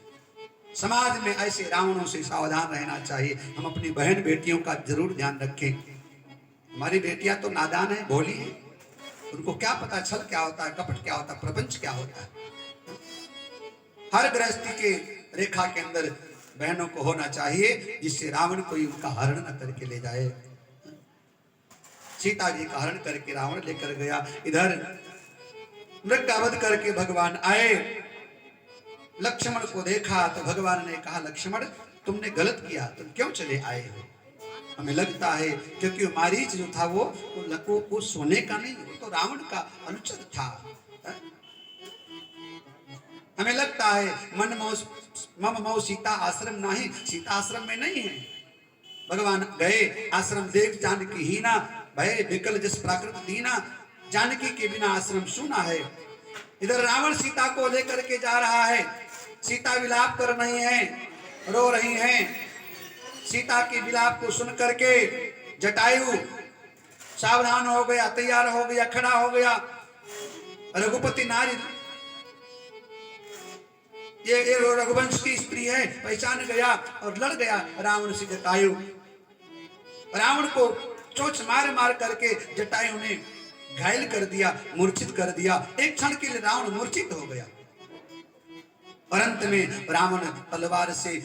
समाज में ऐसे रावणों से सावधान रहना चाहिए। हम अपनी बहन बेटियों का जरूर ध्यान रखें। हमारी बेटियां तो नादान है, भोली है, उनको क्या पता छल क्या होता है, कपट क्या होता है, प्रपंच क्या होता है। हर गृहस्थी के रेखा के अंदर बहनों को होना चाहिए, जिससे रावण कोई उनका हरण न करके ले जाए। सीता जी का हरण करके रावण लेकर गया। इधर मृगवध करके भगवान आए, लक्ष्मण को देखा तो भगवान ने कहा, लक्ष्मण तुमने गलत किया, तुम क्यों चले आए हो? हमें लगता है क्योंकि मारीच जो था वो सोने का नहीं, वो तो रावण का अनुचर था। हमें लगता है मम मौ सीता आश्रम नहीं, सीता आश्रम में नहीं है। भगवान गए, आश्रम देख जानकी हीना, भय विकल जिस प्राकृत दीना, जानकी के बिना आश्रम सूना है। इधर रावण सीता को लेकर के जा रहा है, सीता विलाप कर रही है, रो रही हैं। सीता के विलाप को सुन करके जटायु सावधान हो गया, तैयार हो गया, खड़ा हो गया। रघुपति नारी, ये रघुवंश की स्त्री है, पहचान गया और लड़ गया रावण से जटायु। रावण को चोंच मार मार करके जटायु ने घायल कर दिया, मूर्छित कर दिया। एक क्षण के लिए रावण मूर्छित हो गया और अंत में रावण तलवार से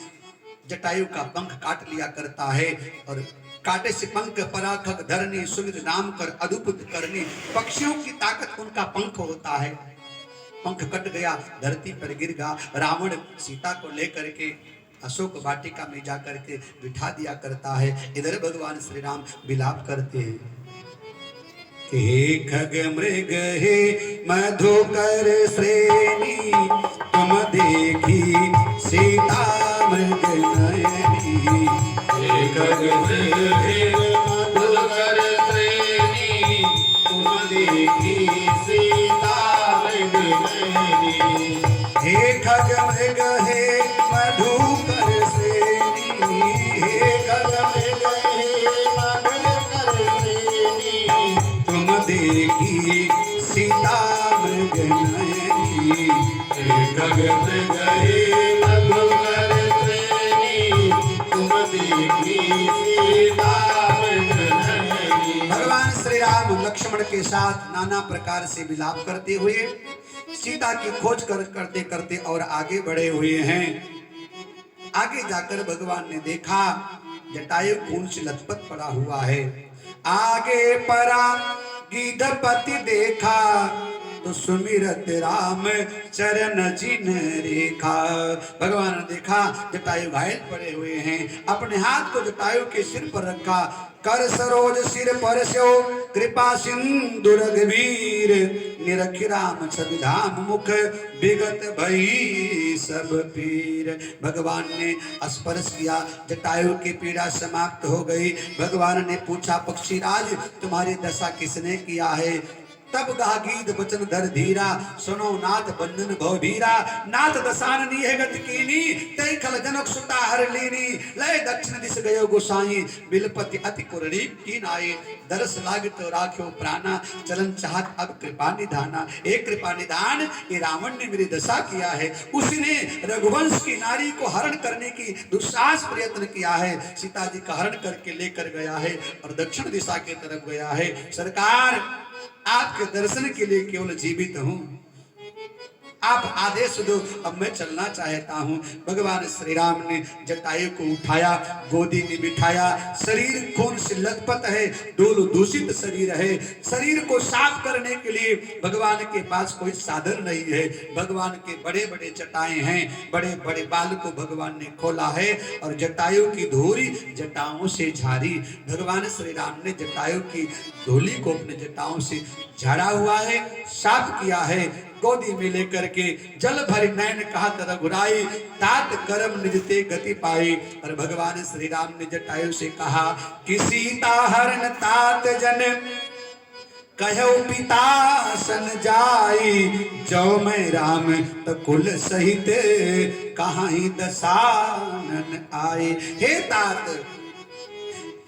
जटायु का पंख काट लिया करता है। और काटे से पंख पराखक धरनी, सुमित नाम कर अद्भुत करनी। पक्षियों की ताकत उनका पंख होता है। पंख कट गया, धरती पर गिर गया। रावण सीता को लेकर के अशोक वाटिका में जाकर के बिठा दिया करता है। इधर भगवान श्री राम विलाप करते हैं, हे खग मृग हे मधुकर श्रेणी, तुम देखी सीता मृग नयनी। हे खग मृग हे मधुकर श्रेणी, तुम देखी सीता मृग नयनी। हे खग मृग हे मधुकर श्रेणी, हे खग मृग हे मधुकर श्रेणी, तुम देखी सीता मृग नयनी। हे खग मृग हे मधुकर श्रेणी, तुम देखी सीता मृग नयनी। भगवान श्री राम लक्ष्मण के साथ नाना प्रकार से विलाप करते हुए सीता की खोज करते करते और आगे बढ़े हुए हैं। आगे जाकर भगवान ने देखा जटायु खून से लथपथ पड़ा हुआ है। आगे परा गिद्धपति देखा, तो सुमिरत राम चरण जिन रेखा। भगवान ने देखा जटायु घायल पड़े हुए हैं, अपने हाथ को जटायु के सिर पर रखा। कर सरोज सिर पर स्यो कृपा सिंधु रघुवीर, निरखि राम छवि धाम मुख विगत भई सब पीर। भगवान ने स्पर्श किया, जटायु की पीड़ा समाप्त हो गई। भगवान ने पूछा, पक्षीराज तुम्हारी दशा किसने किया है? तब गा गीत वचन धर धीरा, सुनो नाथ बंधन भवभीरा। नाथ दशाननी है गत कीनी, तय खल जनक सुता हर लीनी। लय दक्षिण दिश गयो गोसाई, बिलपति अति कुरणी की नाई। दरस लाग तो राख्यो प्राणा, चलन चाहत अब कृपा निधाना। एक कृपा निधान, ये रावण ने मेरी दशा किया है। उसने रघुवंश की नारी को हरण करने की दुस्साहस प्रयत्न किया है। सीता जी का हरण करके लेकर गया है और दक्षिण दिशा की तरफ गया है। सरकार, आपके दर्शन के लिए केवल जीवित हूं। आप आदेश दो, अब मैं चलना चाहता हूँ। भगवान श्री राम ने जटायु को उठाया, गोदी में बिठाया। शरीर खून से लथपथ है, धूल दूषित शरीर है। शरीर को साफ करने के लिए भगवान के पास कोई साधन नहीं है। भगवान के बड़े बड़े जटाएं हैं, बड़े बड़े बाल को भगवान ने खोला है और जटायु की धूरी जटाओं से झाड़ी। भगवान श्री राम ने जटायु की धूली को अपने जटाओं से झाड़ा हुआ है, साफ किया है। गोदी में लेकर के जल भर नैन कहत रघुराई, तात कर्म निजते गति पाई। और भगवान श्री राम ने जटायु से कहा कि सीता हरण तात जन कहो पिता सन जाई, जो मैं राम त कुल सहित कहाँ ही दसानन आए। हे तात,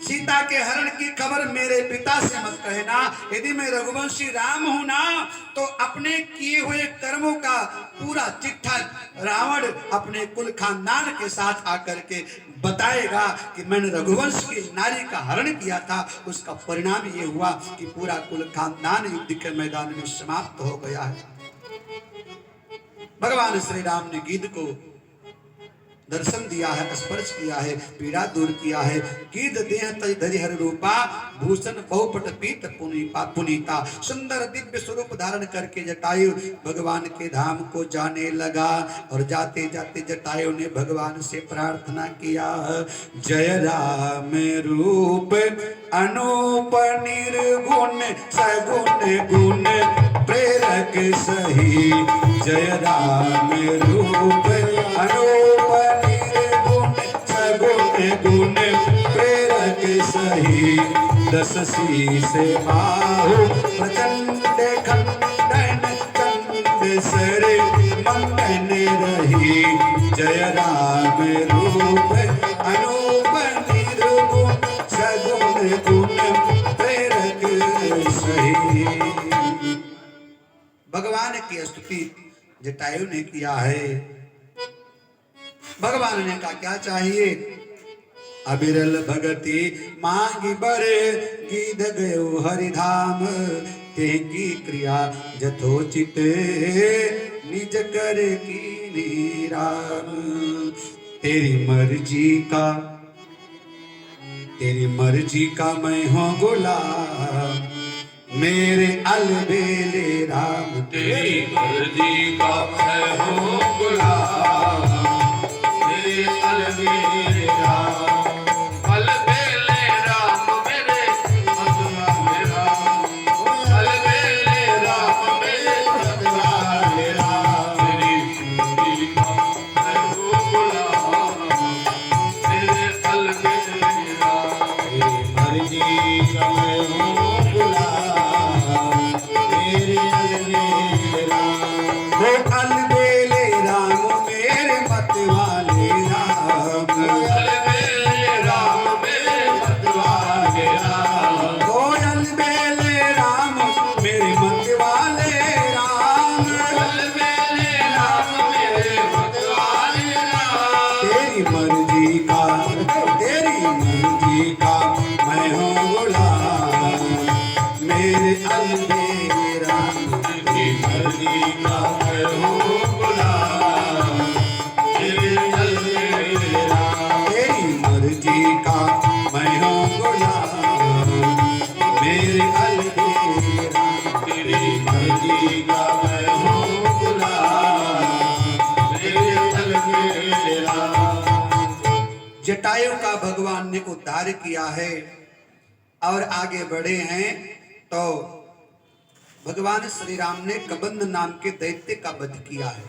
सीता के हरण की खबर मेरे पिता से मत कहना। यदि मैं रघुवंशी राम हूं ना, तो अपने किए हुए कर्मों का पूरा चिट्ठा रावण अपने कुल खानदान के साथ आकर के बताएगा कि मैंने रघुवंश की नारी का हरण किया था। उसका परिणाम ये हुआ कि पूरा कुल खानदान युद्ध के मैदान में समाप्त हो गया है। भगवान श्री राम ने गिद्ध को दर्शन दिया है, स्पर्श किया है, पीड़ा दूर किया है। गिद्ध देह तज धरि हर रूपा, भूषण बहुपट पीत पुनीता। सुंदर दिव्य स्वरूप धारण करके जटायु भगवान के धाम को जाने लगा। और जाते जाते जटायु ने भगवान से प्रार्थना किया, जय राम रूप अनूप निर्गुण सगुण गुण प्रेरक सही। जय राम रूप अनूप निर्गुण सगुण गुण प्रेरक सही। दस शीस बाहु प्रचंड खंडन चंड सर मंडन रही। जय राम रूप अनूप निर्गुण सगुण गुण प्रेरक सही। भगवान की स्तुति जटायु ने किया है। भगवान ने कहा क्या चाहिए? अबिरल भगति मांगी बड़े, गिद्ध गयो हरिधाम। तेकी क्रिया जथोचित निज कर की राम। तेरी मर्जी का मैं हूँ गुलाम, मेरे अलबेले राम। तेरी मर्जी का मैं हूँ गुलाम, मेरे अलबेले राम। अलबेले राम मेरे मतवाले राम, अलबेले राम मेरे मतवाले राम। तेरी मर्जी का मैं हूँ गुलाम, मेरे अलबेले राम। तेरी मर्जी का मैं हूँ गुलाम, मेरे अलबेले राम। वो अलबेले राम मेरे मतवाले राम। अलबेले राम मेरे मतवाले राम। वो अलबेले राम मेरे मतवाले राम। अलबेले राम मेरे मतवाले राम। तेरी मर्जी का मैं हूँ गुलाम, मेरे अलबेले राम। तेरी मर्जी का मैं हूँ गुलाम, मेरे अलबेले राम। तेरी मर्जी का मैं हूँ गुलाम, मेरे अलबेले राम। तेरी मर्जी का मैं हूँ गुलाम, मेरे अलबेले राम। जटायु का भगवान ने उद्धार किया है और आगे बढ़े हैं तो भगवान श्री राम ने कबंध नाम के दैत्य का वध किया है।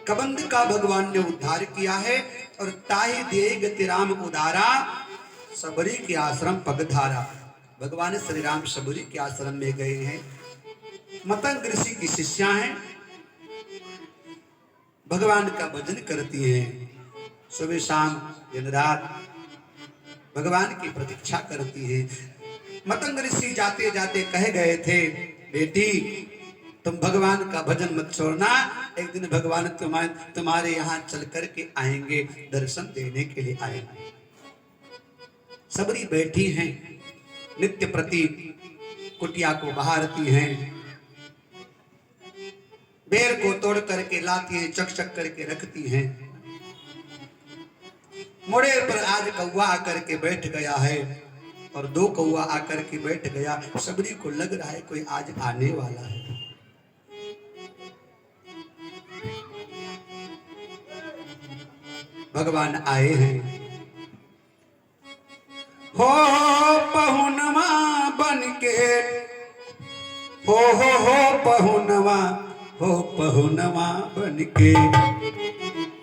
कबंध का भगवान ने उद्धार किया है और ताहि दे गति राम उदारा, सबरी के आश्रम पगधारा। भगवान श्री राम सबरी के आश्रम में गए हैं। मतंग ऋषि की शिष्या हैं, भगवान का भजन करती हैं। सुबह शाम दिन रात भगवान की प्रतीक्षा करती है। मतंग ऋषि जाते जाते कह गए थे, बेटी तुम भगवान का भजन मत छोड़ना, एक दिन भगवान तुम्हारे यहाँ चल करके आएंगे, दर्शन देने के लिए आएंगे। सबरी बैठी हैं, नित्य प्रति कुटिया को बहारती हैं। बेर को तोड़ करके लाती हैं, चक चक करके रखती हैं। मोड़े पर आज कौवा आकर के बैठ गया है और दो कौवा आकर के बैठ गया। सबरी को लग रहा है कोई आज आने वाला है। भगवान आए हैं। हो पहुनवा बन के, हो पहुनवा, हो पहुनवा बन के,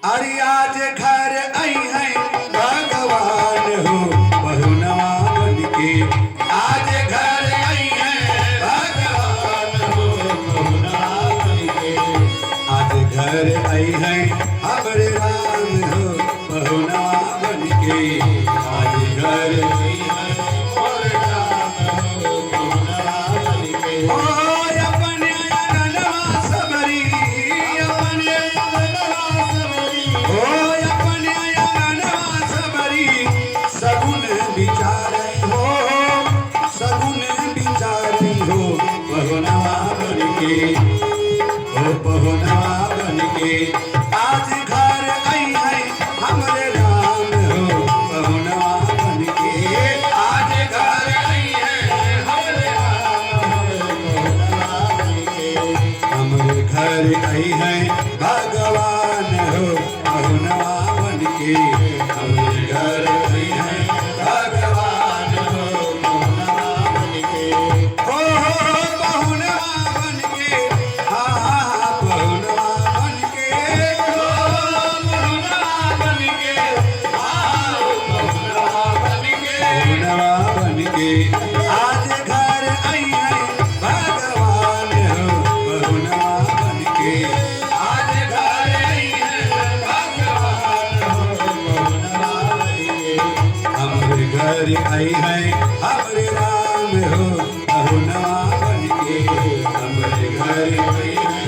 अरे आज घर आई है भगवान। हो पहुनवा बन के, आज घर आई है भगवान। हो पहुनवा बन के, आज घर आई है हमरे राम। हो पहुनवा बन के, आज घर आई है हमरे राम। हो पहुनवा बन के, हो अपने अननवा सबरी, अपने अननवा सबरी, हो अपने अननवा सबरी, सगुन बिचारे हो, सगुन बिचारी हो। पहुनवा बन के, हो पहुनवा बन के, आज घर आई है हमरे राम। हो पहुनवा बन के, आज घर आई है हमरे राम। हो पहुनवा बन के, हमरे घर आई है भगवान। हो पहुनवा बन के, हमरे घर आई है भगवान। हो पहुनवा बन के, हो पहुनवा बन के, हाँ पहुनवा बन के, हो पहुनवा बन के, हाँ पहुनवा बन के, पहुनवा बन के, आज घर आई है भगवान। हो पहुनवा बन के, आज घर आई है भगवान। हो पहुनवा बन के, हमरे घर आई है हमरे राम। हो पहुनवा बन के, हमरे घर आई है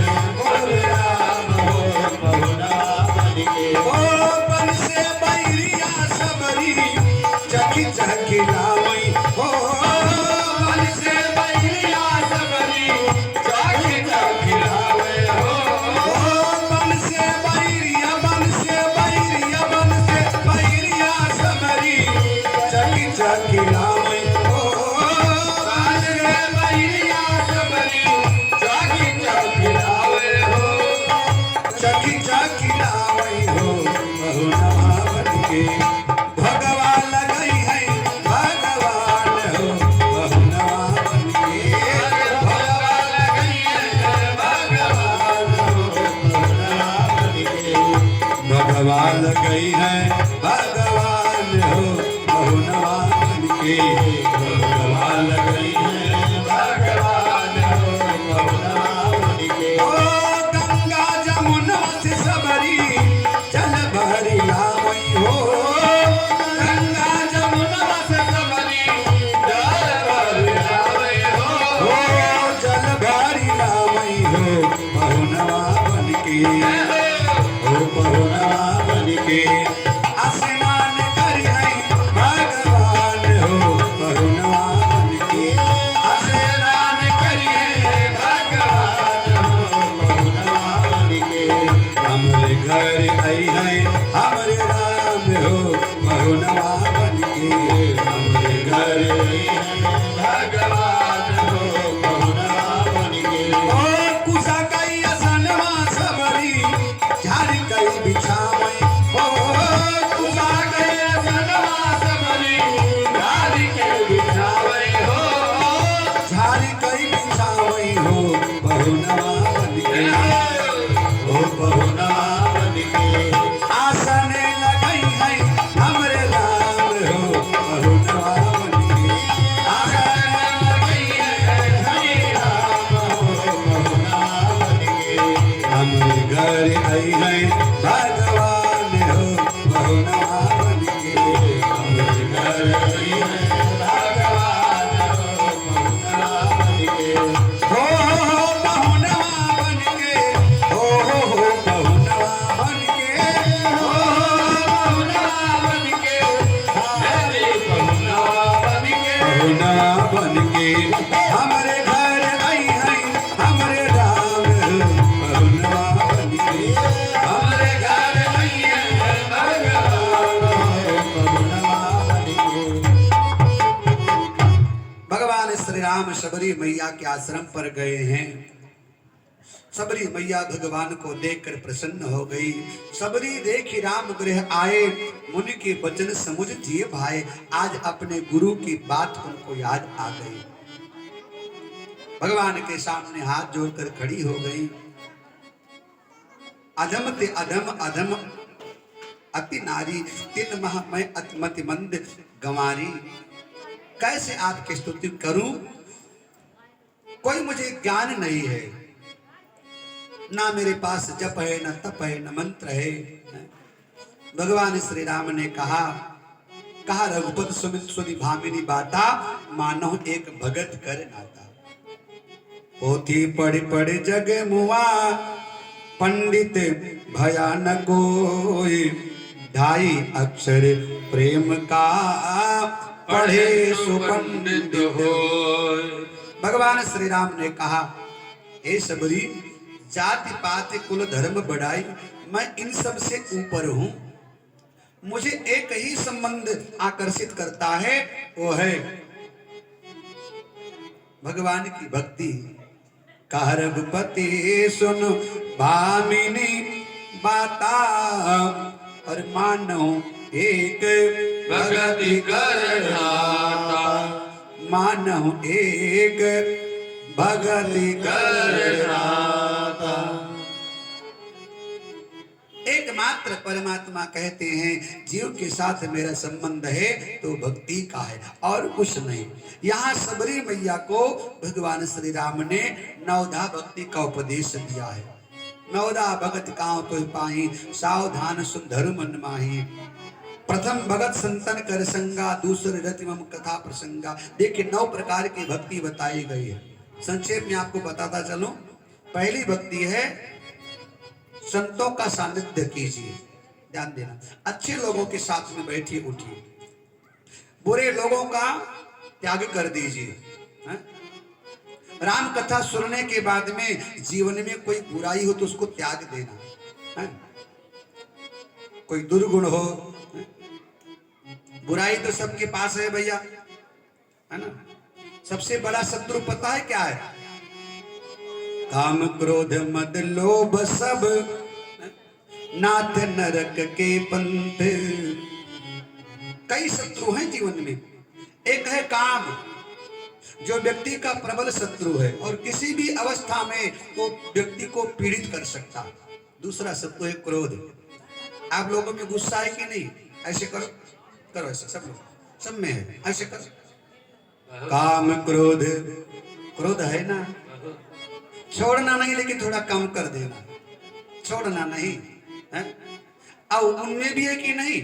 हमरे राम। हो पहुनवा बन के, ओ बन से बैरिया सबरी, चकी चकी लावई। हो बन से बैरिया सबरी, चकी चकी लावई। हो बन से बैरिया, बन से बैरिया, बन से बैरिया सबरी, चकी चकी लावई। हो बन से बैरिया सबरी, चकी चकी लावई। हो चकी चकी लावई। हो पहुनवा बन के, भगवान लगई है भगवान। हो पहुनवा बन के, भगवान लगई है भगवान। हो पहुनवा बन के, भगवान लगई है भगवान। हो पहुनवा बन के, भगवान लगई है भगवान। हो पहुनवा बन के, ओ गंगा जमुना से सबरी, जल भरी लावई। हो गंगा जमुना से सबरी, जल भरी लावई। हो जल भरी लावई। हो पहुनवा बन के, हो पहुनवा बन के, स्नान करी है भगवान। हो पहुनवा बन के, स्नान करी है भगवान। हो पहुनवा बन के, हमरे घर आई है हमरे राम। हो पहुनवा बन के, हमरे घर आई है भगवान। हो पहुनवा बन के, ओ कुसा कई असनवा सबरी, झाड़ी कई बिछावई। हो कुसा कई असनवा सबरी, झाड़ी कई बिछावई। हो झाड़ी कई बिछावई। हो पहुनवा बन के, हो पहुनवा बन के, आसन लगई है हमरे राम। हो पहुनवा बन के, राम सबरी मैया के आश्रम पर गए हैं। सबरी मैया भगवान को देखकर प्रसन्न हो गई। सबरी देखी राम गृह आए, मुनि के वचन समुझ जिए भाई। आज अपने गुरु की बात उनको याद आ गई। भगवान के सामने हाथ जोड़कर खड़ी हो गई। अधम ते अधम अधम अति नारी, तीन माह मैं अतिमति मंद गंवारी। कैसे आपकी स्तुति करूं, कोई मुझे ज्ञान नहीं है, ना मेरे पास जप है, न तप है, न मंत्र है। भगवान श्री राम ने कहा रघुपति सुमित सुनि भामिनी बाता, मानो एक भगत कर नाता। पोथी पढ़ पढ़ जग मुआ, पंडित भया न कोई। ढाई अक्षर प्रेम का, पढ़े सुपंडित हो। भगवान श्री राम ने कहा, हे सबरी, जाति पाति कुल धर्म बढ़ाई, मैं इन सब से ऊपर हूं। मुझे एक ही संबंध आकर्षित करता है, वो है भगवान की भक्ति। कह रघुपति सुन भामिनी बाता, और मानो एक भगति कर नाता। मानो एक भगति कर नाता। एकमात्र परमात्मा कहते हैं, जीव के साथ मेरा संबंध है तो भक्ति का है और कुछ नहीं। यहाँ सबरी मैया को भगवान श्री राम ने नवधा भक्ति का उपदेश दिया है। नवधा भगत काउ तो पाही, सावधान सुंदर मन माही। प्रथम भगत संतन कर संगा, दूसरे रति मम कथा प्रसंगा। देखिए 9 प्रकार की भक्ति बताई गई है। संक्षेप में आपको बताता चलूं। पहली भक्ति है, संतों का सानिध्य कीजिए, ध्यान देना। अच्छे लोगों के साथ में बैठिए उठिए, बुरे लोगों का त्याग कर दीजिए। राम कथा सुनने के बाद में जीवन में कोई बुराई हो तो उसको त्याग देना है? कोई दुर्गुण हो, बुराई तो सबके पास है भैया, है ना। सबसे बड़ा शत्रु पता है क्या है? काम क्रोध मद लोभ सब, नाथ नरक के पंथ। कई शत्रु हैं जीवन में। एक है काम, जो व्यक्ति का प्रबल शत्रु है और किसी भी अवस्था में वो व्यक्ति को पीड़ित कर सकता। दूसरा शत्रु है क्रोध। आप लोगों में गुस्सा है कि नहीं? ऐसे करो, करो ऐसे, सब लोग सब में है, ऐसे करो। काम क्रोध, क्रोध है ना, छोड़ना नहीं, लेकिन थोड़ा कम कर देना, छोड़ना नहीं है। और उनमें भी है कि नहीं?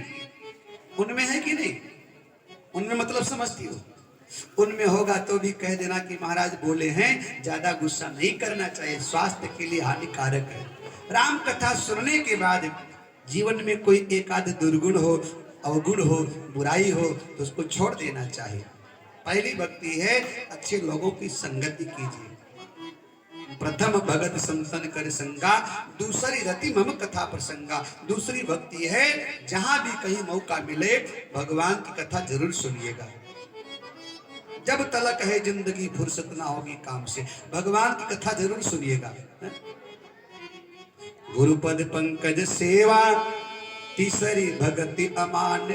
उनमें है कि नहीं? उनमें मतलब समझती हो? उनमें होगा तो भी कह देना कि महाराज बोले हैं ज्यादा गुस्सा नहीं करना चाहिए, स्वास्थ्य के लिए हानिकारक है। राम कथा सुनने के बाद जीवन में कोई एक आध दुर्गुण हो, अवगुण हो, बुराई हो तो उसको छोड़ देना चाहिए। पहली भक्ति है, अच्छे लोगों की संगति कीजिए। प्रथम भगत संतन कर संगा, दूसरी रति मम कथा प्रसंगा। दूसरी भक्ति है, जहां भी कहीं मौका मिले भगवान की कथा जरूर सुनिएगा। जब तलक है जिंदगी फुर्सत ना होगी काम से, भगवान की कथा जरूर सुनिएगा। गुरुपद पंकज सेवा, तीसरी भक्ति अमान।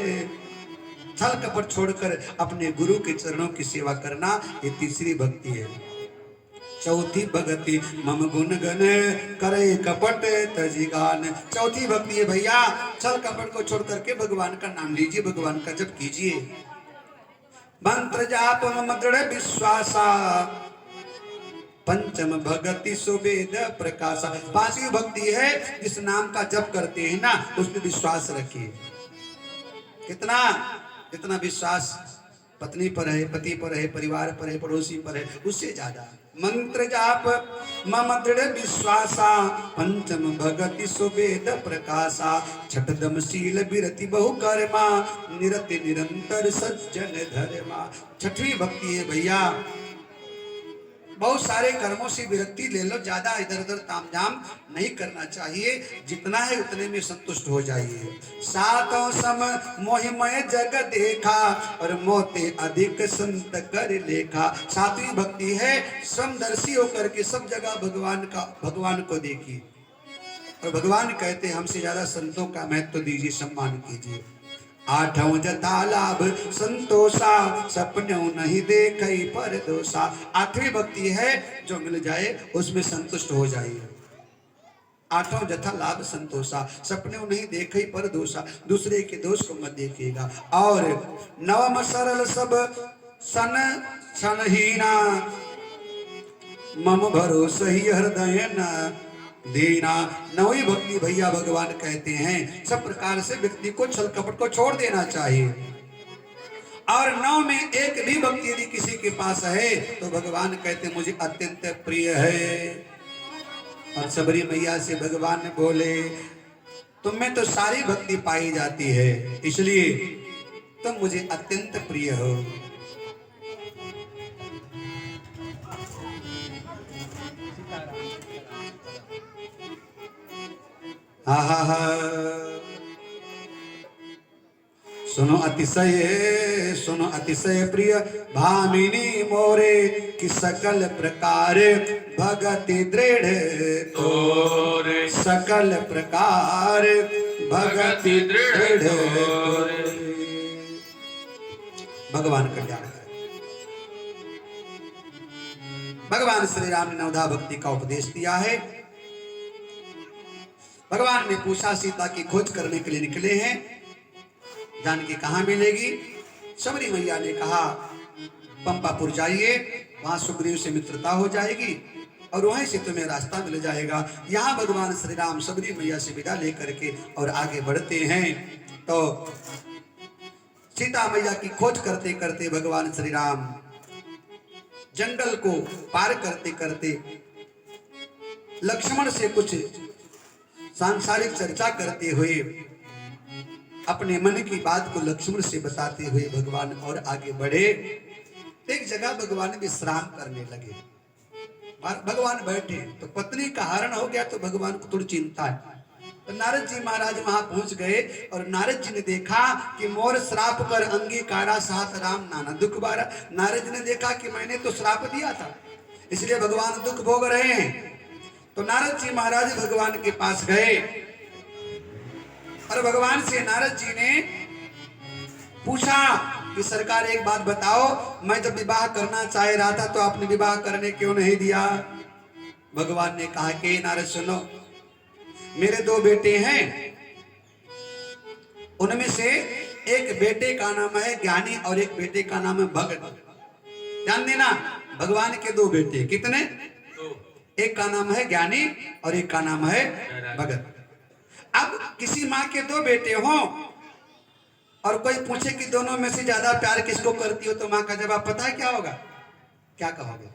छल कपट छोड़कर अपने गुरु के चरणों की सेवा करना, ये तीसरी भक्ति है। चौथी भक्ति मम गुण गण, करे कपट तजी गान। चौथी भक्ति है भैया, छल कपट को छोड़ करके भगवान का नाम लीजिए, भगवान का जप कीजिए। मंत्र जाप मम दृढ़ विश्वासा, पंचम भगति सुवेद प्रकाशा। पांचवी भक्ति है, जिस नाम का जप करते हैं ना उसमें विश्वास रखिए। कितना कितना विश्वास पत्नी पर है, पति पर है, परिवार पर है, पड़ोसी पर है, उससे ज्यादा। मंत्र जाप मम दृढ़ विश्वासा, पंचम भगति सुवेद प्रकाशा। छठदम शील विरति बहु कर्मा, निरति निरंतर सज्जन धर्मा। छठवीं भक्ति है भैया, बहुत सारे कर्मों से विरक्ति ले लो, ज्यादा इधर उधर तामझाम नहीं करना चाहिए, जितना है उतने में संतुष्ट हो जाइए। सातों सम मोहिमय जग देखा और मोते अधिक संत कर लेखा। सातवीं भक्ति है समदर्शी होकर के सब जगह भगवान को देखिए, और भगवान कहते हैं हमसे ज्यादा संतों का महत्व दीजिए, सम्मान कीजिए। आठों जता लाभ संतोषा सपनों नहीं देखई पर दोषा। आठवीं भक्ति है जो मिल जाए उसमें संतुष्ट हो जाइए। आठों जथा लाभ संतोषा सपनों नहीं देखई पर दोषा, दूसरे के दोष को मत देखिएगा। और नवम सरल सब सन सनहीना मम भरोसा ही हृदय न देना। नवी भक्ति भैया भगवान कहते हैं सब प्रकार से व्यक्ति को छल कपट को छोड़ देना चाहिए। और नौ में एक भी भक्ति यदि किसी के पास है तो भगवान कहते मुझे अत्यंत प्रिय है। और सबरी मैया से भगवान बोले तुम में तो सारी भक्ति पाई जाती है, इसलिए तुम मुझे अत्यंत प्रिय हो। हा हा हा सुनो अतिशय प्रिय भामिनी मोरे कि सकल प्रकार भगति दृढ़ तोरे सकल प्रकार भगति दृढ़। भगवान कल्याण करे। भगवान श्री राम ने नवधा भक्ति का उपदेश दिया है। भगवान ने पूछा सीता की खोज करने के लिए निकले हैं, जानकी कहाँ मिलेगी? सबरी मैया ने कहा पंपापुर जाइए, वहां सुग्रीव से मित्रता हो जाएगी और वहीं से तुम्हें रास्ता मिल जाएगा। यहाँ भगवान श्री राम सबरी मैया से विदा लेकर के और आगे बढ़ते हैं। तो सीता मैया की खोज करते करते भगवान श्री राम जंगल को पार करते करते लक्ष्मण से कुछ सांसारिक चर्चा करते हुए अपने मन की बात को लक्ष्मण से बताते हुए भगवान और आगे बढ़े। एक जगह भगवान विश्राम करने लगे। भगवान बैठे तो पत्नी का हरण हो गया, तो भगवान को थोड़ी चिंता है। तो नारद जी महाराज वहां पहुंच गए और नारद जी ने देखा कि मोर श्राप कर अंगीकारा साथ राम नाना दुख बारा। नारद जी ने देखा कि मैंने तो श्राप दिया था, इसलिए भगवान दुख भोग रहे हैं। तो नारद जी महाराज भगवान के पास गए और भगवान से नारद जी ने पूछा कि सरकार एक बात बताओ, मैं जब विवाह करना चाह रहा था तो आपने विवाह करने क्यों नहीं दिया? भगवान ने कहा कि नारद सुनो, मेरे दो बेटे हैं, उनमें से एक बेटे का नाम है ज्ञानी और एक बेटे का नाम है भगत। ध्यान देना, भगवान के दो बेटे, कितने? एक का नाम है ज्ञानी और एक का नाम है भगत। अब किसी माँ के दो बेटे हों और कोई पूछे कि दोनों में से ज्यादा प्यार किसको करती हो, तो माँ का जवाब पता है क्या होगा? क्या कहोगे?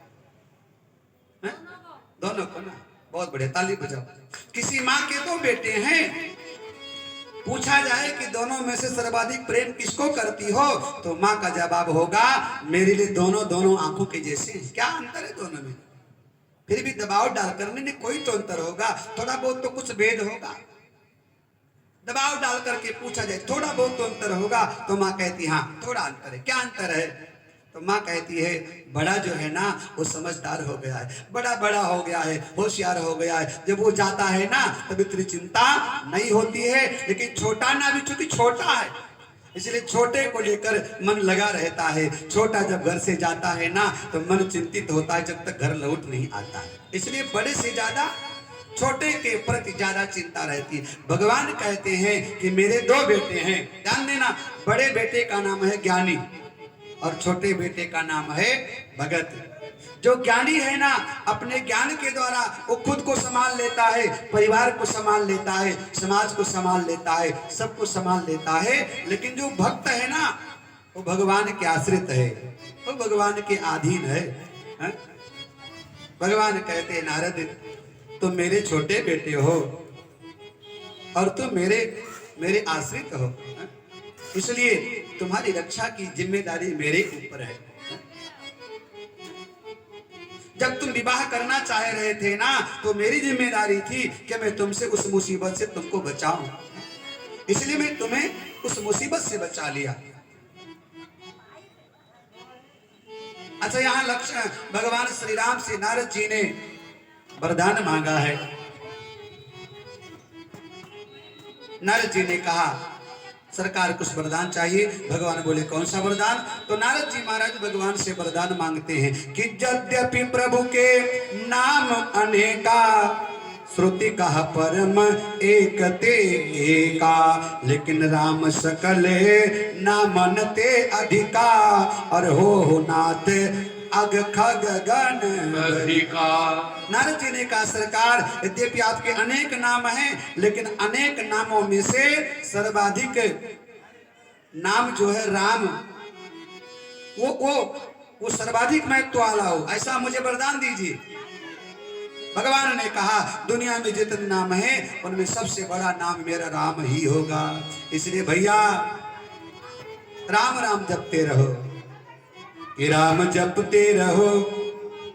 दोनों को ना। बहुत बढ़िया, ताली बजाओ। किसी माँ के दो बेटे हैं, पूछा जाए कि दोनों में से सर्वाधिक प्रेम किसको करती हो, तो माँ का जवाब होगा मेरे लिए दोनों दोनों आंखों के जैसे। क्या अंतर है दोनों में? फिर भी दबाव डाल करने में कोई तो अंतर होगा, थोड़ा बहुत तो कुछ भेद होगा। दबाव डाल करके पूछा जाए थोड़ा बहुत तो अंतर होगा, तो माँ कहती हाँ थोड़ा अंतर है। क्या अंतर है? तो माँ कहती है बड़ा जो है ना वो समझदार हो गया है, बड़ा हो गया है, होशियार हो गया है। जब वो जाता है ना तब इतनी चिंता नहीं होती है, लेकिन छोटा ना भी चूंकि छोटा है इसलिए छोटे को लेकर मन लगा रहता है। छोटा जब घर से जाता है ना तो मन चिंतित होता है जब तक घर लौट नहीं आता है, इसलिए बड़े से ज्यादा छोटे के प्रति ज्यादा चिंता रहती है। भगवान कहते हैं कि मेरे दो बेटे हैं, ध्यान देना, बड़े बेटे का नाम है ज्ञानी और छोटे बेटे का नाम है भगत। जो ज्ञानी है ना अपने ज्ञान के द्वारा वो खुद को संभाल लेता है, परिवार को संभाल लेता है, समाज को संभाल लेता है, सबको संभाल लेता है। लेकिन जो भक्त है ना वो भगवान के आश्रित है, वो भगवान के अधीन है। भगवान कहते हैं नारद तुम मेरे छोटे बेटे हो और तुम मेरे आश्रित हो, इसलिए तुम्हारी रक्षा की जिम्मेदारी मेरे ऊपर है। जब तुम विवाह करना चाह रहे थे ना, तो मेरी जिम्मेदारी थी कि मैं तुमसे उस मुसीबत से तुमको बचाऊं, इसलिए मैं तुम्हें उस मुसीबत से बचा लिया। अच्छा, यहां लक्ष्मण भगवान श्री राम से नारद जी ने वरदान मांगा है। नारद जी ने कहा सरकार कुछ वरदान चाहिए। भगवान बोले कौन सा वरदान? तो नारद जी महाराज भगवान से वरदान मांगते हैं कि यद्यपि प्रभु के नाम अनेका, श्रुति कहा परम एक ते एका, लेकिन राम सकले नामन ते अधिका, और हो नाथ अग खग गण अधिका। नारद जी ने कहा सरकार, यद्यपि आपके अनेक नाम हैं, लेकिन अनेक नामों में से सर्वाधिक नाम जो है राम, वो सर्वाधिक महत्व वाला हो, ऐसा मुझे वरदान दीजिए। भगवान ने कहा दुनिया में जितने नाम हैं उनमें सबसे बड़ा नाम मेरा राम ही होगा, इसलिए भैया राम राम जपते रहो, कि राम जपते रहो